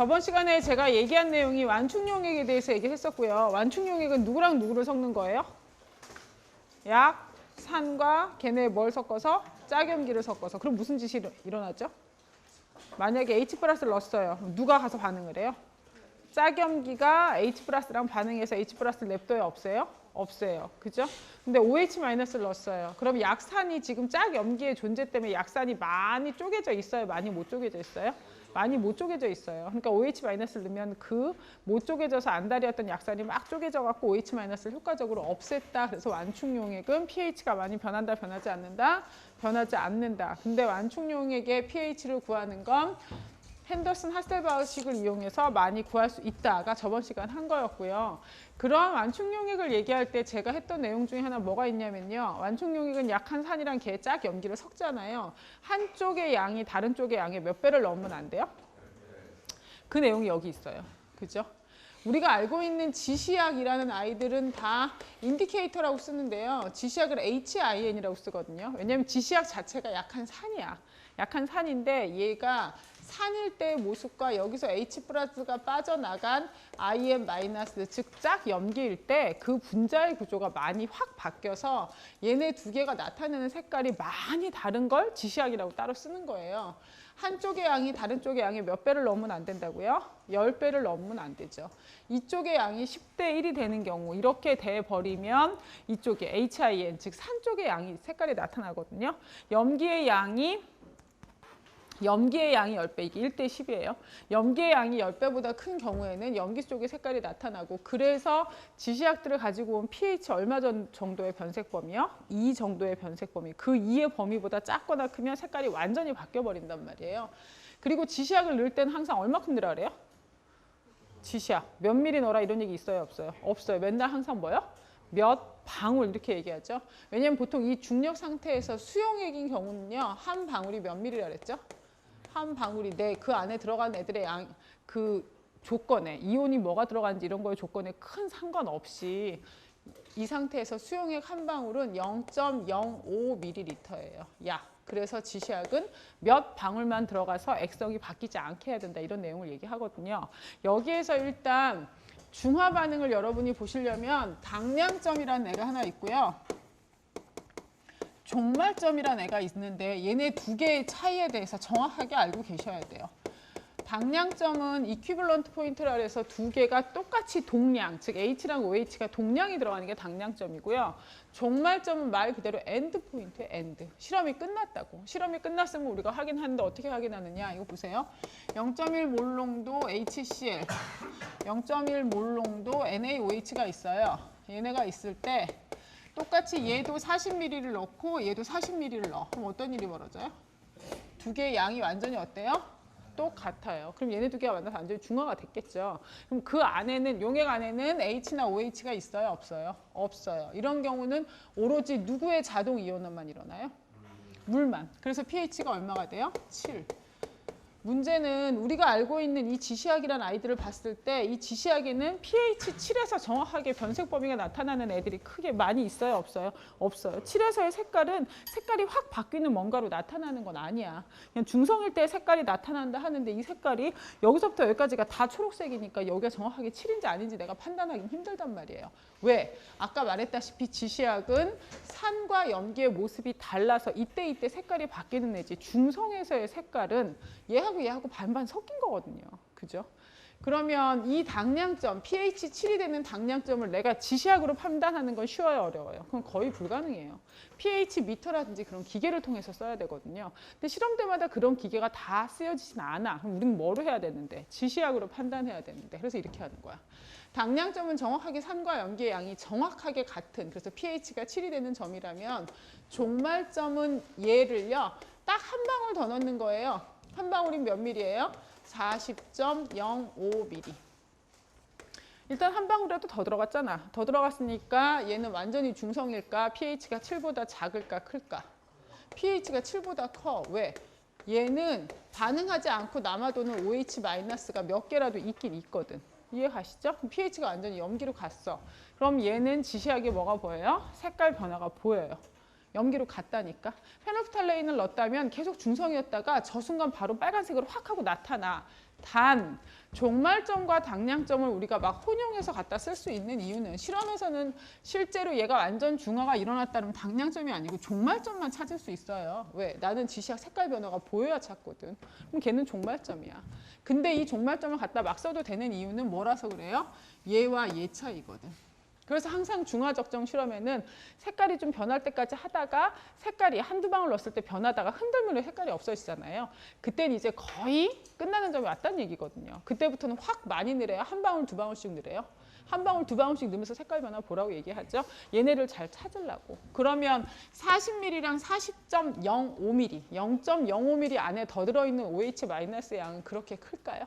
저번 시간에 제가 얘기한 내용이 완충용액에 대해서 얘기했었고요. 완충용액은 누구랑 누구를 섞는 거예요? 약, 산과 걔네 뭘 섞어서? 짝염기를 섞어서. 그럼 무슨 짓이 일어나죠? 만약에 H 플러스를 넣었어요. 누가 가서 반응을 해요? 짝염기가 H 플러스랑 반응해서 H 플러스 냅둬요? 없어요? 없어요. 그죠? 근데 OH 마이너스를 넣었어요. 그럼 약산이 지금 짝염기의 존재 때문에 약산이 많이 쪼개져 있어요? 많이 못 쪼개져 있어요? 많이 못 쪼개져 있어요. 그러니까 OH 마이너스를 넣으면 그 못 쪼개져서 안달이었던 약산이 막 쪼개져 갖고 OH 마이너스를 효과적으로 없앴다. 그래서 완충용액은 pH가 많이 변한다, 변하지 않는다? 변하지 않는다. 근데 완충용액의 pH를 구하는 건 핸더슨 하셀바우식을 이용해서 많이 구할 수 있다가 저번 시간 한 거였고요. 그런 완충용액을 얘기할 때 제가 했던 내용 중에 하나 뭐가 있냐면요. 완충용액은 약한 산이랑 걔 짝 염기를 섞잖아요. 한쪽의 양이 다른 쪽의 양의 몇 배를 넣으면 안 돼요? 그 내용이 여기 있어요. 그죠? 우리가 알고 있는 지시약이라는 아이들은 다 인디케이터라고 쓰는데요. 지시약을 HIN이라고 쓰거든요. 왜냐하면 지시약 자체가 약한 산이야. 약한 산인데 얘가 산일 때의 모습과 여기서 H 플러스가 빠져나간 IN 마이너스 즉 짝 염기일 때 그 분자의 구조가 많이 확 바뀌어서 얘네 두 개가 나타내는 색깔이 많이 다른 걸 지시약이라고 따로 쓰는 거예요. 한쪽의 양이 다른 쪽의 양에 몇 배를 넣으면 안 된다고요? 10배를 넣으면 안 되죠. 이쪽의 양이 10대 1이 되는 경우 이렇게 돼버리면 이쪽에 HIN 즉 산 쪽의 양이 색깔이 나타나거든요. 염기의 양이 10배, 이게 1대 10이에요. 염기의 양이 10배보다 큰 경우에는 염기 쪽의 색깔이 나타나고 그래서 지시약들을 가지고 온 pH 얼마 정도의 변색 범위요? 2 정도의 변색 범위. 그 2의 범위보다 작거나 크면 색깔이 완전히 바뀌어버린단 말이에요. 그리고 지시약을 넣을 때는 항상 얼마큼 넣으라 그래요? 지시약. 몇 미리 넣어라 이런 얘기 있어요? 없어요? 없어요. 맨날 항상 뭐요? 몇 방울 이렇게 얘기하죠. 왜냐면 보통 이 중력 상태에서 수용액인 경우는요. 한 방울이 몇 미리라 그랬죠? 한 방울이 그 안에 들어간 애들의 양, 그 조건에 이온이 뭐가 들어간지 이런 거에 조건에 큰 상관없이 이 상태에서 수용액 한 방울은 0.05ml예요. 약. 그래서 지시약은 몇 방울만 들어가서 액성이 바뀌지 않게 해야 된다. 이런 내용을 얘기하거든요. 여기에서 일단 중화 반응을 여러분이 보시려면 당량점이라는 애가 하나 있고요. 종말점이라는 애가 있는데 얘네 두 개의 차이에 대해서 정확하게 알고 계셔야 돼요. 당량점은 이퀴벌런트 포인트라 해서 두 개가 똑같이 동량, 즉 H랑 OH가 동량이 들어가는 게 당량점이고요. 종말점은 말 그대로 엔드 포인트예요. 엔드. 실험이 끝났다고. 실험이 끝났으면 우리가 확인하는데 어떻게 확인하느냐. 이거 보세요. 0.1 몰농도 HCl, 0.1 몰농도 NaOH가 있어요. 얘네가 있을 때 똑같이 얘도 40ml를 넣고 얘도 40ml를 넣어. 그럼 어떤 일이 벌어져요? 두 개의 양이 완전히 어때요? 똑같아요. 그럼 얘네 두 개가 만나서 완전히 중화가 됐겠죠. 그럼 그 안에는 용액 안에는 H나 OH가 있어요? 없어요? 없어요. 이런 경우는 오로지 누구의 자동 이온화만 일어나요? 물만. 그래서 pH가 얼마가 돼요? 7. 문제는 우리가 알고 있는 이 지시약이라는 아이들을 봤을 때 이 지시약에는 pH 7에서 정확하게 변색 범위가 나타나는 애들이 크게 많이 있어요? 없어요? 없어요. 7에서의 색깔이 확 바뀌는 뭔가로 나타나는 건 아니야. 그냥 중성일 때 색깔이 나타난다 하는데 이 색깔이 여기서부터 여기까지가 다 초록색이니까 여기가 정확하게 7인지 아닌지 내가 판단하기 힘들단 말이에요. 왜? 아까 말했다시피 지시약은 산과 염기의 모습이 달라서 이때 색깔이 바뀌는 애지 중성에서의 색깔은 얘하고 반반 섞인 거거든요. 그죠? 그러면 이 당량점, pH 7이 되는 당량점을 내가 지시약으로 판단하는 건 쉬워요, 어려워요? 그건 거의 불가능해요. pH 미터라든지 그런 기계를 통해서 써야 되거든요. 근데 실험 때마다 그런 기계가 다 쓰여지진 않아. 그럼 우리는 뭐로 해야 되는데? 지시약으로 판단해야 되는데. 그래서 이렇게 하는 거야. 당량점은 정확하게 산과 염기의 양이 정확하게 같은, 그래서 pH가 7이 되는 점이라면 종말점은 얘를요, 딱 한 방울 더 넣는 거예요. 한 방울이 몇 밀리예요? 40.05ml. 일단 한 방울이라도 더 들어갔잖아. 더 들어갔으니까 얘는 완전히 중성일까? pH가 7보다 작을까? 클까? pH가 7보다 커. 왜? 얘는 반응하지 않고 남아도는 OH-가 몇 개라도 있긴 있거든. 이해가시죠? pH가 완전히 염기로 갔어. 그럼 얘는 지시하게 뭐가 보여요? 색깔 변화가 보여요. 염기로 갔다니까. 페놀프탈레인을 넣었다면 계속 중성이었다가 저 순간 바로 빨간색으로 확 하고 나타나. 단 종말점과 당량점을 우리가 막 혼용해서 갖다 쓸 수 있는 이유는 실험에서는 실제로 얘가 완전 중화가 일어났다면 당량점이 아니고 종말점만 찾을 수 있어요. 왜? 나는 지시학 색깔 변화가 보여야 찾거든. 그럼 걔는 종말점이야. 근데 이 종말점을 갖다 막 써도 되는 이유는 뭐라서 그래요? 얘와 얘 차이거든. 그래서 항상 중화적정 실험에는 색깔이 좀 변할 때까지 하다가 색깔이 한두 방울 넣었을 때 변하다가 흔들면 색깔이 없어지잖아요. 그때는 이제 거의 끝나는 점이 왔다는 얘기거든요. 그때부터는 확 많이 늘어요. 한 방울, 두 방울씩 늘어요. 한 방울, 두 방울씩 넣으면서 색깔 변화 보라고 얘기하죠. 얘네를 잘 찾으려고. 그러면 40ml랑 40.05ml, 0.05ml 안에 더 들어있는 OH- 양은 그렇게 클까요?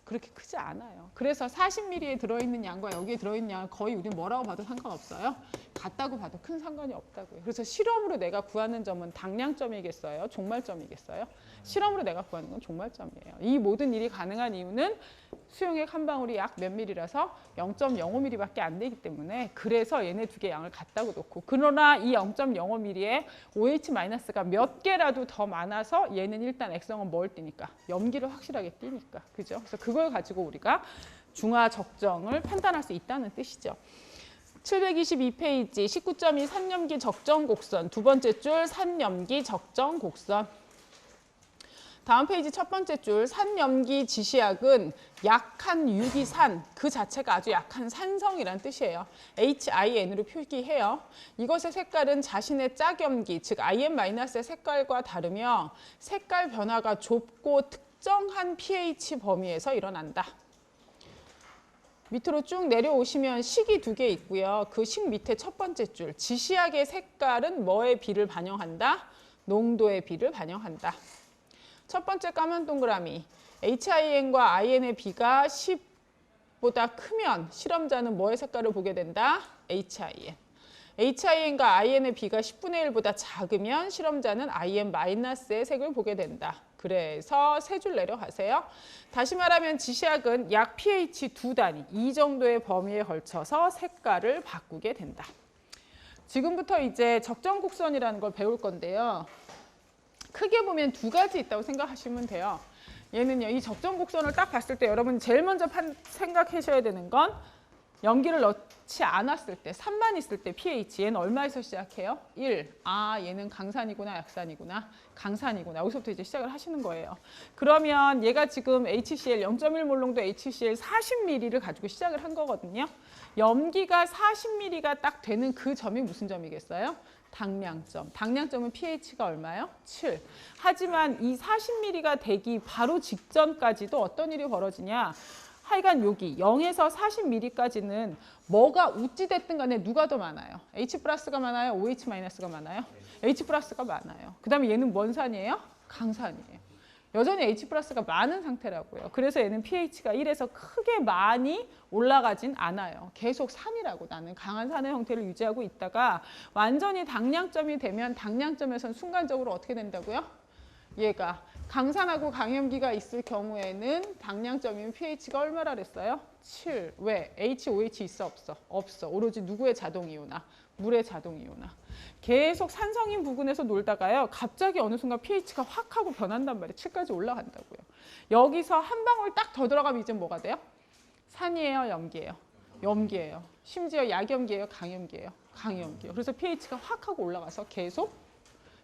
그렇게 크지 않아요. 그래서 40ml에 들어있는 양과 여기에 들어있는 양을 거의 우리는 뭐라고 봐도 상관없어요. 같다고 봐도 큰 상관이 없다고요. 그래서 실험으로 내가 구하는 점은 당량점이겠어요? 종말점이겠어요? 실험으로 내가 구하는 건 종말점이에요. 이 모든 일이 가능한 이유는 수용액 한 방울이 약 몇 ml라서 0.05ml밖에 안 되기 때문에 그래서 얘네 두 개 양을 같다고 놓고 그러나 이 0.05ml에 OH-가 몇 개라도 더 많아서 얘는 일단 액성은 뭘 띠니까? 염기를 확실하게 띠니까. 그죠? 그래서 그걸 가지고 우리가 중화 적정을 판단할 수 있다는 뜻이죠. 722페이지 19.2 산염기 적정 곡선 두 번째 줄 산염기 적정 곡선 다음 페이지 첫 번째 줄 산염기 지시약은 약한 유기산 그 자체가 아주 약한 산성이란 뜻이에요. HIN으로 표기해요. 이것의 색깔은 자신의 짝염기 즉 IN-의 색깔과 다르며 색깔 변화가 좁고 특정한 pH 범위에서 일어난다. 밑으로 쭉 내려오시면 식이 두 개 있고요. 그 식 밑에 첫 번째 줄 지시약의 색깔은 뭐의 비를 반영한다? 농도의 비를 반영한다. 첫 번째 까만 동그라미 HIN과 IN의 비가 10보다 크면 실험자는 뭐의 색깔을 보게 된다? HIN. HIN과 IN의 비가 10분의 1보다 작으면 실험자는 IN-의 색을 보게 된다. 그래서 세 줄 내려가세요. 다시 말하면 지시약은 약 pH 2단위, 이 정도의 범위에 걸쳐서 색깔을 바꾸게 된다. 지금부터 이제 적정 곡선이라는 걸 배울 건데요. 크게 보면 두 가지 있다고 생각하시면 돼요. 얘는요, 이 적정 곡선을 딱 봤을 때 여러분 제일 먼저 생각하셔야 되는 건 염기를 넣지 않았을 때, 산만 있을 때 pH, 얘는 얼마에서 시작해요? 1. 아, 얘는 강산이구나, 약산이구나, 강산이구나. 여기서부터 이제 시작을 하시는 거예요. 그러면 얘가 지금 HCl 0.1몰 농도 HCl 40ml를 가지고 시작을 한 거거든요. 염기가 40ml가 딱 되는 그 점이 무슨 점이겠어요? 당량점. 당량점은 pH가 얼마예요? 7. 하지만 이 40ml가 되기 바로 직전까지도 어떤 일이 벌어지냐? 하여간 여기 0에서 40ml까지는 뭐가 어찌됐든 간에 누가 더 많아요? H+가 많아요? OH-가 많아요? H+가 많아요. 그 다음에 얘는 뭔 산이에요? 강산이에요. 여전히 H+가 많은 상태라고요. 그래서 얘는 pH가 1에서 크게 많이 올라가진 않아요. 계속 산이라고 나는 강한 산의 형태를 유지하고 있다가 완전히 당량점이 되면 당량점에선 순간적으로 어떻게 된다고요? 얘가 강산하고 강염기가 있을 경우에는 당량점이면 pH가 얼마라 그랬어요? 7. 왜? HOH 있어 없어? 없어. 오로지 누구의 자동이온화? 물의 자동이온화. 계속 산성인 부근에서 놀다가요. 갑자기 어느 순간 pH가 확 하고 변한단 말이에요. 7까지 올라간다고요. 여기서 한 방울 딱 더 들어가면 이제 뭐가 돼요? 산이에요? 염기예요? 염기예요. 심지어 약염기예요? 강염기예요? 강염기예요. 그래서 pH가 확 하고 올라가서 계속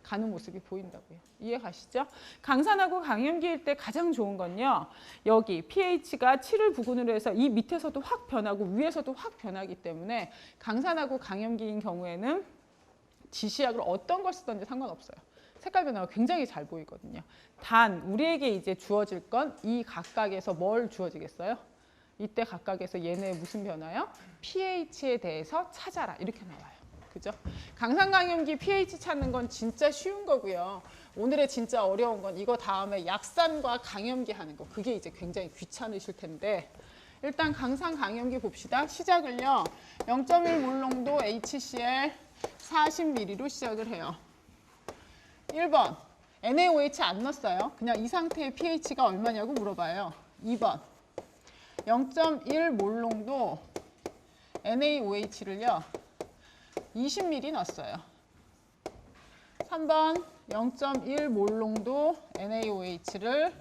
가는 모습이 보인다고요. 이해 가시죠? 강산하고 강염기일 때 가장 좋은 건요. 여기 pH가 7을 부근으로 해서 이 밑에서도 확 변하고 위에서도 확 변하기 때문에 강산하고 강염기인 경우에는 지시약을 어떤 걸 쓰든지 상관없어요. 색깔 변화가 굉장히 잘 보이거든요. 단 우리에게 이제 주어질 건 이 각각에서 뭘 주어지겠어요? 이때 각각에서 얘네 무슨 변화요? pH에 대해서 찾아라. 이렇게 나와요. 그죠? 강산강염기 pH 찾는 건 진짜 쉬운 거고요. 오늘의 진짜 어려운 건 이거 다음에 약산과 강염기 하는 거. 그게 이제 굉장히 귀찮으실 텐데 일단 강산강염기 봅시다. 시작을요. 0.1몰 농도 HCl 40ml로 시작을 해요. 1번 NaOH 안 넣었어요. 그냥 이 상태의 pH가 얼마냐고 물어봐요. 2번 0.1몰 농도 NaOH를요. 20ml 넣었어요. 3번 0.1 몰농도 NaOH를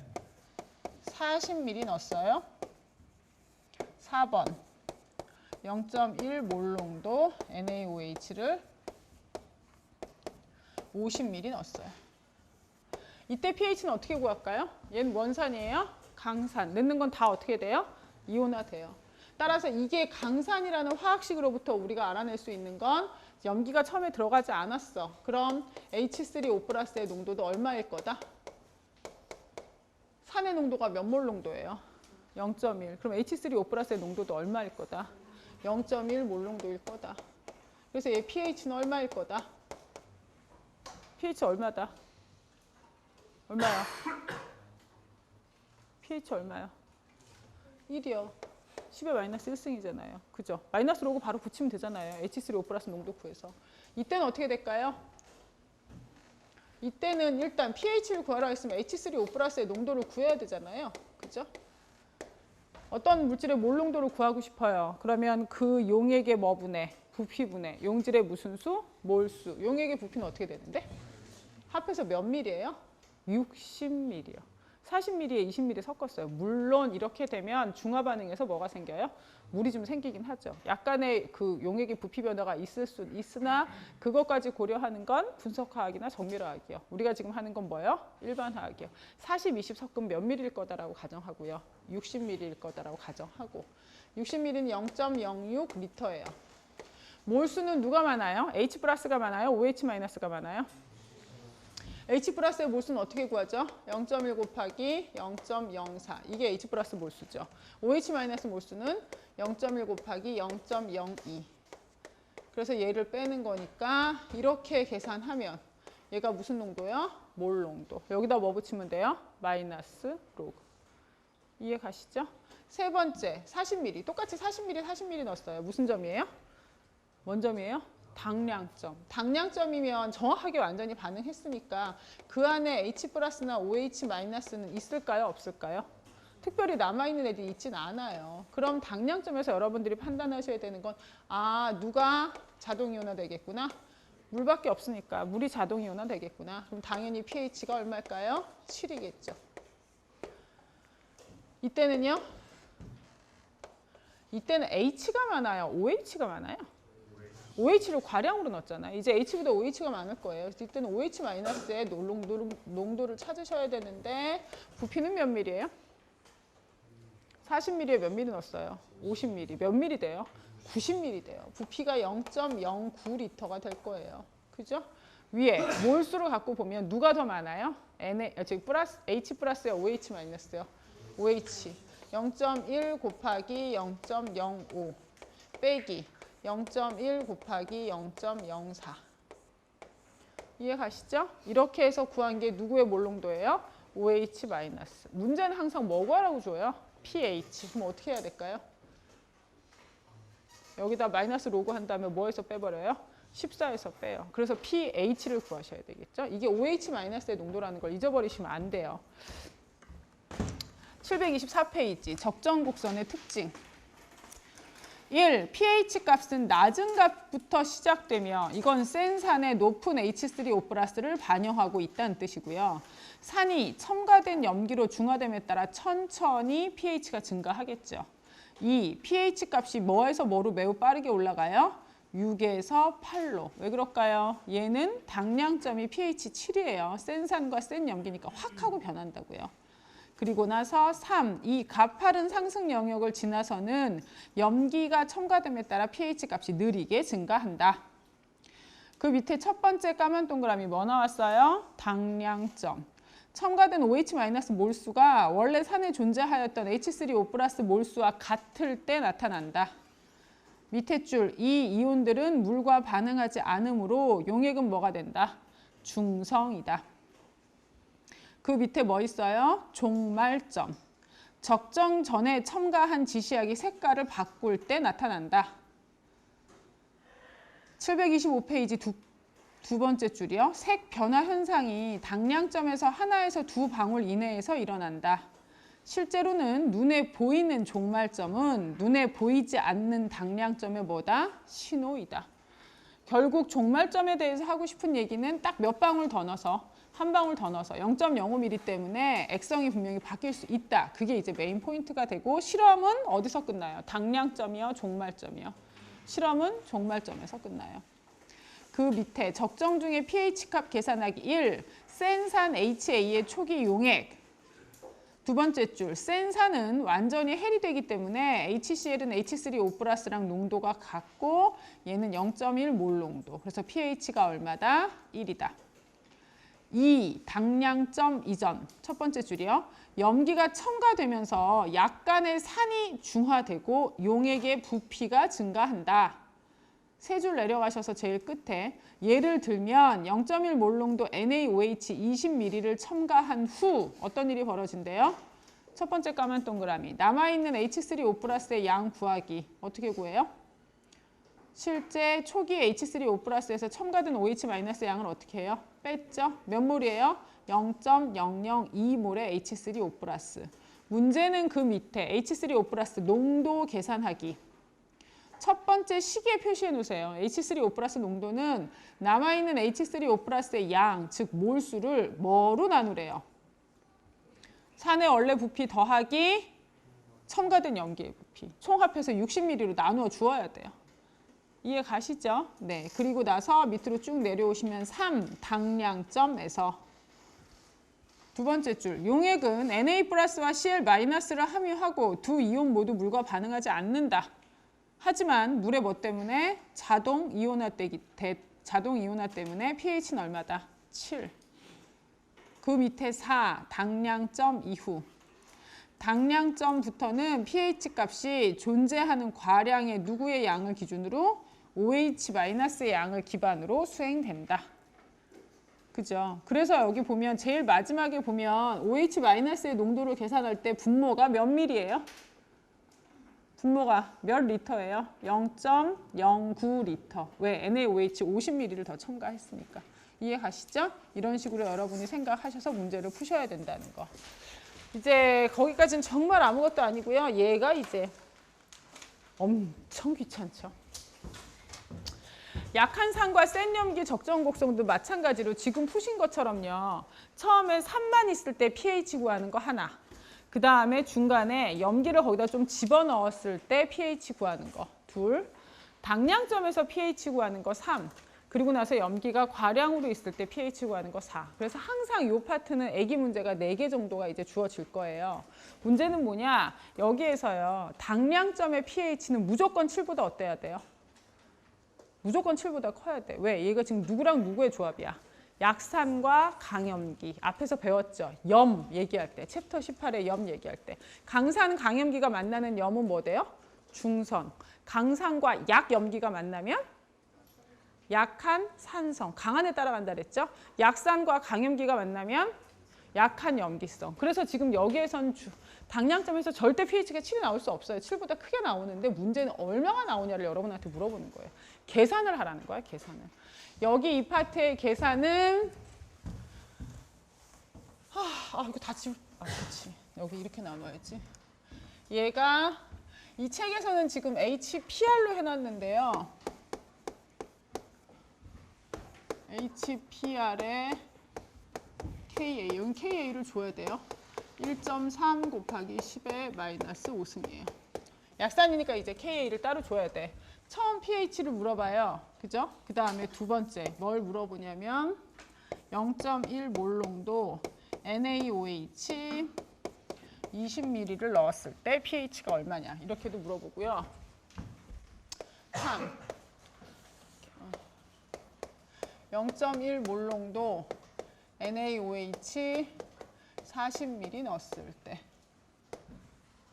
40ml 넣었어요. 4번 0.1 몰농도 NaOH를 50ml 넣었어요. 이때 pH는 어떻게 구할까요? 얘는 원산이에요? 강산. 넣는 건 다 어떻게 돼요? 이온화돼요. 따라서 이게 강산이라는 화학식으로부터 우리가 알아낼 수 있는 건 염기가 처음에 들어가지 않았어. 그럼 H3O+의 농도도 얼마일 거다? 산의 농도가 몇 몰 농도예요? 0.1. 그럼 H3O+의 농도도 얼마일 거다? 0.1 몰 농도일 거다. 그래서 얘 pH는 얼마일 거다? pH 얼마다? 얼마야? pH 얼마야? 1이요. 10의 마이너스 1승이잖아요. 그죠? 마이너스로 오고 바로 붙이면 되잖아요. H3O+ 농도 구해서. 이때는 어떻게 될까요? 이때는 일단 pH를 구하라 했으면 H3O+의 농도를 구해야 되잖아요. 그죠? 어떤 물질의 몰 농도를 구하고 싶어요. 그러면 그 용액의 뭐분해? 부피분해. 용질의 무슨 수? 몰수. 용액의 부피는 어떻게 되는데? 합해서 몇 밀이에요? 60밀이요. 40ml에 20ml 섞었어요. 물론 이렇게 되면 중화 반응에서 뭐가 생겨요? 물이 좀 생기긴 하죠. 약간의 그 용액의 부피 변화가 있을 수 있으나 그것까지 고려하는 건 분석화학이나 정밀화학이요. 우리가 지금 하는 건 뭐예요? 일반화학이요. 40, 20 섞으면 몇 ml일 거다라고 가정하고요. 60ml일 거다라고 가정하고 60ml는 0.06L예요. 몰수는 누가 많아요? H+가 많아요? OH-가 많아요? H+의 몰수는 어떻게 구하죠? 0.1 곱하기 0.04. 이게 H+ 몰수죠. OH- 몰수는 0.1 곱하기 0.02. 그래서 얘를 빼는 거니까 이렇게 계산하면 얘가 무슨 농도요? 몰 농도. 여기다 뭐 붙이면 돼요? 마이너스 로그. 이해 가시죠? 세 번째, 40ml. 똑같이 40ml 넣었어요. 무슨 점이에요? 뭔 점이에요? 당량점. 당량점이면 정확하게 완전히 반응했으니까 그 안에 H+나 OH-는 있을까요? 없을까요? 특별히 남아있는 애들이 있진 않아요. 그럼 당량점에서 여러분들이 판단하셔야 되는 건 누가 자동이온화 되겠구나. 물밖에 없으니까 물이 자동이온화 되겠구나. 그럼 당연히 pH가 얼마일까요? 7이겠죠. 이때는요? 이때는 H가 많아요? OH가 많아요? OH를 과량으로 넣었잖아요. 이제 H보다 OH가 많을 거예요. 그래서 이때는 OH-의 농도를 찾으셔야 되는데 부피는 몇 밀이에요? 40ml에 몇 밀리 넣었어요? 50ml. 몇 밀리 돼요? 90ml 돼요. 부피가 0.09L가 될 거예요. 그죠? 위에 몰수를 갖고 보면 누가 더 많아요? H+요, OH-요? OH. 0.1 곱하기 0.05 빼기 0.1 곱하기 0.04. 이해 가시죠? 이렇게 해서 구한 게 누구의 몰 농도예요? OH-. 문제는 항상 뭐 구하라고 줘요? pH. 그럼 어떻게 해야 될까요? 여기다 마이너스 로그 한 다음에 뭐에서 빼버려요? 14에서 빼요. 그래서 pH를 구하셔야 되겠죠? 이게 OH-의 농도라는 걸 잊어버리시면 안 돼요. 724페이지. 적정 곡선의 특징. 1. pH 값은 낮은 값부터 시작되며 이건 센 산의 높은 H3O+를 반영하고 있다는 뜻이고요. 산이 첨가된 염기로 중화됨에 따라 천천히 pH가 증가하겠죠. 2. pH 값이 뭐에서 뭐로 매우 빠르게 올라가요? 6에서 8로. 왜 그럴까요? 얘는 당량점이 pH 7이에요. 센 산과 센 염기니까 확 하고 변한다고요. 그리고 나서 3, 이 가파른 상승 영역을 지나서는 염기가 첨가됨에 따라 pH 값이 느리게 증가한다. 그 밑에 첫 번째 까만 동그라미 뭐 나왔어요? 당량점. 첨가된 OH- 몰수가 원래 산에 존재하였던 H3O+ 몰수와 같을 때 나타난다. 밑에 줄, 이 이온들은 물과 반응하지 않으므로 용액은 뭐가 된다? 중성이다. 그 밑에 뭐 있어요? 종말점. 적정 전에 첨가한 지시약이 색깔을 바꿀 때 나타난다. 725페이지 두 번째 줄이요. 색 변화 현상이 당량점에서 하나에서 두 방울 이내에서 일어난다. 실제로는 눈에 보이는 종말점은 눈에 보이지 않는 당량점의 뭐다? 신호이다. 결국 종말점에 대해서 하고 싶은 얘기는 딱 몇 방울 더 넣어서 한 방울 더 넣어서 0.05mm 때문에 액성이 분명히 바뀔 수 있다. 그게 이제 메인 포인트가 되고 실험은 어디서 끝나요? 당량점이요? 종말점이요? 실험은 종말점에서 끝나요. 그 밑에 적정 중에 pH 값 계산하기 1. 센산 HA의 초기 용액. 두 번째 줄, 센산은 완전히 헬이 되기 때문에 HCl은 H3O+랑 농도가 같고 얘는 0.1몰 농도. 그래서 pH가 얼마다? 1이다. 2. 당량점 이전. 첫 번째 줄이요. 염기가 첨가되면서 약간의 산이 중화되고 용액의 부피가 증가한다. 세 줄 내려가셔서 제일 끝에 예를 들면 0.1몰 농도 NaOH 20ml를 첨가한 후 어떤 일이 벌어진대요? 첫 번째 까만 동그라미. 남아있는 H3O+의 양 구하기. 어떻게 구해요? 실제 초기 H3O+에서 첨가된 OH- 양을 어떻게 해요? 뺐죠? 몇 몰이에요? 0.002몰의 H3O+. 문제는 그 밑에 H3O+ 농도 계산하기. 첫 번째 식에 표시해 놓으세요. H3O+ 농도는 남아있는 H3O+의 양, 즉 몰수를 뭐로 나누래요? 산의 원래 부피 더하기 첨가된 염기의 부피. 총 합해서 60ml로 나누어 주어야 돼요. 이해 가시죠? 네. 그리고 나서 밑으로 쭉 내려오시면 3. 당량점에서 두 번째 줄. 용액은 Na+와 Cl-를 함유하고 두 이온 모두 물과 반응하지 않는다. 하지만 물의 뭐 때문에? 자동 이온화 때문에 pH는 얼마다? 7. 그 밑에 4. 당량점 이후. 당량점부터는 pH 값이 존재하는 과량의 누구의 양을 기준으로? OH-의 양을 기반으로 수행된다. 그죠? 그래서 여기 보면 제일 마지막에 보면 OH-의 농도를 계산할 때 분모가 몇 밀리예요? 분모가 몇 리터예요? 0.09리터. 왜? NaOH 50ml를 더 첨가했으니까. 이해가시죠? 이런 식으로 여러분이 생각하셔서 문제를 푸셔야 된다는 거. 이제 거기까지는 정말 아무것도 아니고요. 얘가 이제 엄청 귀찮죠. 약한 산과 센 염기 적정 곡성도 마찬가지로 지금 푸신 것처럼요. 처음에 산만 있을 때 pH 구하는 거 하나. 그 다음에 중간에 염기를 거기다 좀 집어넣었을 때 pH 구하는 거 둘, 당량점에서 pH 구하는 거 3, 그리고 나서 염기가 과량으로 있을 때 pH 구하는 거 4. 그래서 항상 이 파트는 애기 문제가 4개 정도가 이제 주어질 거예요. 문제는 뭐냐? 여기에서요. 당량점의 pH는 무조건 7보다 어때야 돼요? 무조건 7보다 커야 돼. 왜? 얘가 지금 누구랑 누구의 조합이야? 약산과 강염기. 앞에서 배웠죠? 염 얘기할 때. 챕터 18의 염 얘기할 때. 강산, 강염기가 만나는 염은 뭐 돼요? 중성. 강산과 약염기가 만나면 약한 산성. 강한에 따라간다 그랬죠? 약산과 강염기가 만나면 약한 염기성. 그래서 지금 여기에선 당량점에서 절대 pH가 7이 나올 수 없어요. 7보다 크게 나오는데 문제는 얼마나 나오냐를 여러분한테 물어보는 거예요. 계산을 하라는 거야, 계산을. 여기 이 파트의 계산은 이거 다 지울 그렇지. 여기 이렇게 나눠야지. 얘가 이 책에서는 지금 HPR로 해놨는데요. HPR에 KA, 여기 KA를 줘야 돼요. 1.3 곱하기 10의 마이너스 5승이에요. 약산이니까 이제 KA를 따로 줘야 돼. 처음 pH를 물어봐요. 그죠? 그 다음에 두 번째 뭘 물어보냐면 0.1몰 농도 NaOH 20ml를 넣었을 때 pH가 얼마냐 이렇게도 물어보고요. 3. 0.1몰 농도 NaOH 40ml 넣었을 때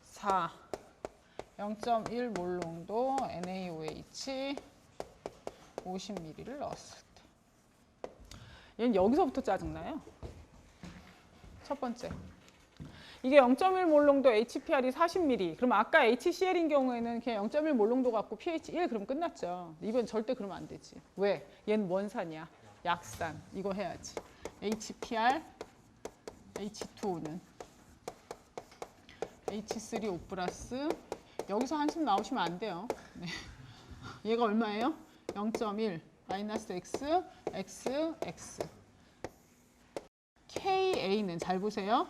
4. 0.1몰 농도 NaOH 50ml를 넣었을 때. 얘는 여기서부터 짜증나요. 첫 번째. 이게 0.1몰 농도 HPR이 40ml. 그럼 아까 HCl인 경우에는 그냥 0.1몰 농도 갖고 pH 1 그럼 끝났죠. 이건 절대 그러면 안 되지. 왜? 얘는 뭔 산이야? 약산. 이거 해야지. HPR, H2O는 H3O+. 여기서 한숨 나오시면 안 돼요. 네. 얘가 얼마예요? 0.1 마이너스 x, x, x. KA는 잘 보세요.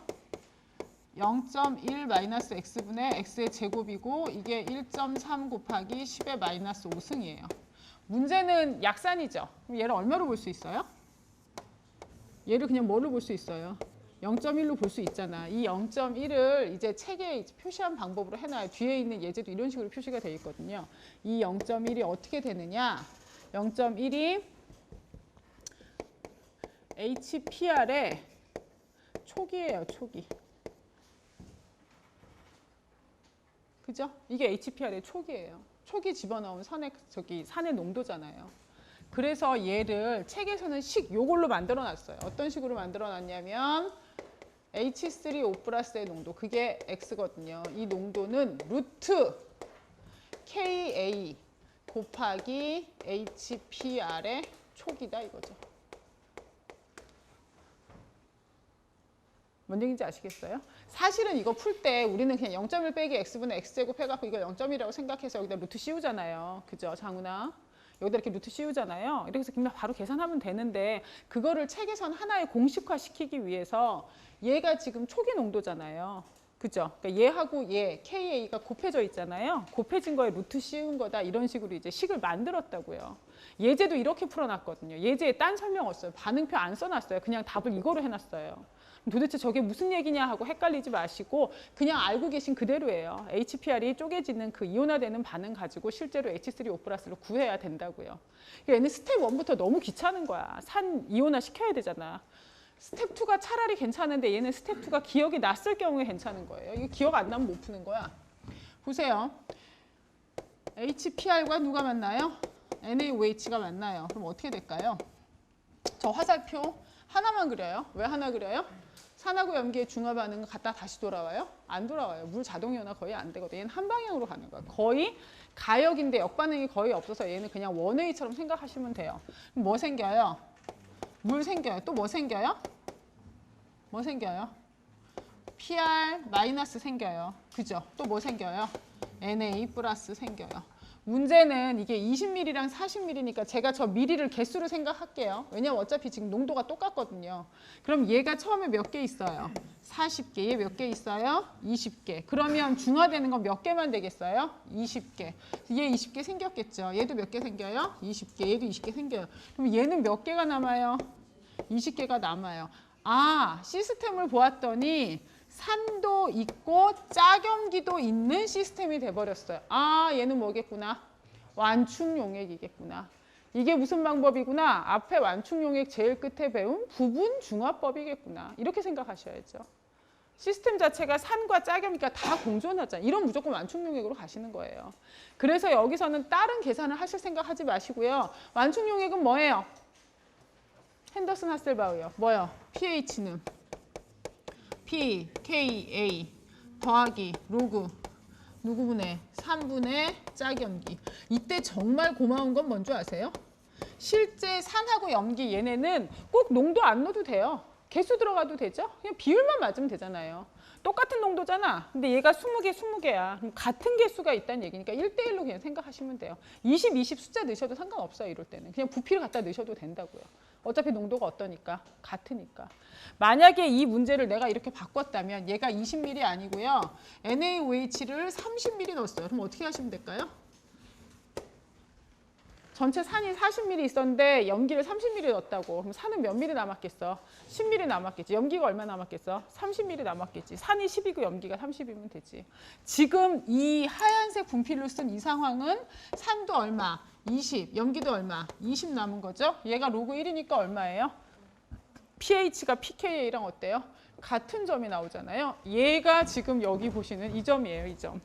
0.1 마이너스 x분의 x의 제곱이고 이게 1.3 곱하기 10의 마이너스 5승이에요. 문제는 약산이죠. 그럼 얘를 얼마로 볼 수 있어요? 얘를 그냥 뭐로 볼 수 있어요? 0.1로 볼 수 있잖아. 이 0.1을 이제 책에 표시한 방법으로 해놔요. 뒤에 있는 예제도 이런 식으로 표시가 되어 있거든요. 이 0.1이 어떻게 되느냐? 0.1이 HPR의 촉이에요, 촉이. 그죠? 이게 HPR의 촉이에요. 촉이 집어넣은 산의 농도잖아요. 그래서 얘를 책에서는 요걸로 만들어 놨어요. 어떤 식으로 만들어 놨냐면 H3O 플러스의 농도, 그게 X거든요. 이 농도는 루트 KA 곱하기 HPR의 촉이다 이거죠. 뭔 얘기인지 아시겠어요? 사실은 이거 풀 때 우리는 그냥 0.1 빼기 x분의 x제곱 해갖고 이거 0.1이라고 생각해서 여기다 루트 씌우잖아요. 그죠, 장훈아? 여기다 이렇게 루트 씌우잖아요. 이렇게 해서 그냥 바로 계산하면 되는데 그거를 책에선 하나의 공식화 시키기 위해서 얘가 지금 초기 농도잖아요. 그죠? 그러니까 얘하고 얘, KA가 곱해져 있잖아요. 곱해진 거에 루트 씌운 거다. 이런 식으로 이제 식을 만들었다고요. 예제도 이렇게 풀어놨거든요. 예제에 딴 설명 없어요. 반응표 안 써놨어요. 그냥 답을 이거로 해놨어요. 도대체 저게 무슨 얘기냐 하고 헷갈리지 마시고 그냥 알고 계신 그대로예요. HPR이 쪼개지는 그 이온화되는 반응 가지고 실제로 H3O 플러스를 구해야 된다고요. 얘는 스텝 1부터 너무 귀찮은 거야. 산 이온화 시켜야 되잖아. 스텝 2가 차라리 괜찮은데 얘는 스텝 2가 기억이 났을 경우에 괜찮은 거예요. 이거 기억 안 나면 못 푸는 거야. 보세요. HPR과 누가 만나요? NaOH가 만나요. 그럼 어떻게 될까요? 저 화살표 하나만 그려요. 왜 하나 그려요? 산하고 염기의 중화 반응은 갔다 다시 돌아와요? 안 돌아와요. 물 자동이온화 거의 안 되거든요. 얘는 한 방향으로 가는 거야. 거의 가역인데 역반응이 거의 없어서 얘는 그냥 원웨이처럼 생각하시면 돼요. 그럼 뭐 생겨요? 물 생겨요. 또 뭐 생겨요? 뭐 생겨요? PR 마이너스 생겨요. 그죠? 또 뭐 생겨요? Na 플러스 생겨요. 문제는 이게 20ml랑 40ml니까 제가 저 ml를 개수로 생각할게요. 왜냐면 어차피 지금 농도가 똑같거든요. 그럼 얘가 처음에 몇 개 있어요? 40개. 얘 몇 개 있어요? 20개. 그러면 중화되는 건 몇 개만 되겠어요? 20개. 얘 20개 생겼겠죠. 얘도 몇 개 생겨요? 20개. 얘도 20개 생겨요. 그럼 얘는 몇 개가 남아요? 20개가 남아요. 아, 시스템을 보았더니 산도 있고 짝염기도 있는 시스템이 돼버렸어요. 아, 얘는 뭐겠구나? 완충용액이겠구나. 이게 무슨 방법이구나? 앞에 완충용액 제일 끝에 배운 부분 중화법이겠구나. 이렇게 생각하셔야죠. 시스템 자체가 산과 짝염기가 다 공존하잖아요. 이런 무조건 완충용액으로 가시는 거예요. 그래서 여기서는 다른 계산을 하실 생각하지 마시고요. 완충용액은 뭐예요? 핸더슨 하셀바우요. 뭐요? pH는 pKa 더하기 로그 누구분의 3분의 짝염기. 이때 정말 고마운 건 뭔지 아세요? 실제 산하고 염기 얘네는 꼭 농도 안 넣어도 돼요. 개수 들어가도 되죠? 그냥 비율만 맞으면 되잖아요. 똑같은 농도잖아. 근데 얘가 20개, 20개야. 그럼 같은 개수가 있다는 얘기니까 1대1로 그냥 생각하시면 돼요. 20, 20 숫자 넣으셔도 상관없어요. 이럴 때는. 그냥 부피를 갖다 넣으셔도 된다고요. 어차피 농도가 어떠니까? 같으니까. 만약에 이 문제를 내가 이렇게 바꿨다면 얘가 20ml 아니고요. NaOH를 30ml 넣었어요. 그럼 어떻게 하시면 될까요? 전체 산이 40ml 있었는데 염기를 30ml 넣었다고. 그럼 산은 몇 ml 남았겠어? 10ml 남았겠지. 염기가 얼마 남았겠어? 30ml 남았겠지. 산이 10이고 염기가 30이면 되지. 지금 이 하얀색 분필로 쓴 이 상황은 산도 얼마? 20. 염기도 얼마? 20 남은 거죠. 얘가 로그 1이니까 얼마예요? pH가 pKa랑 어때요? 같은 점이 나오잖아요. 얘가 지금 여기 보시는 이 점이에요. 이 점.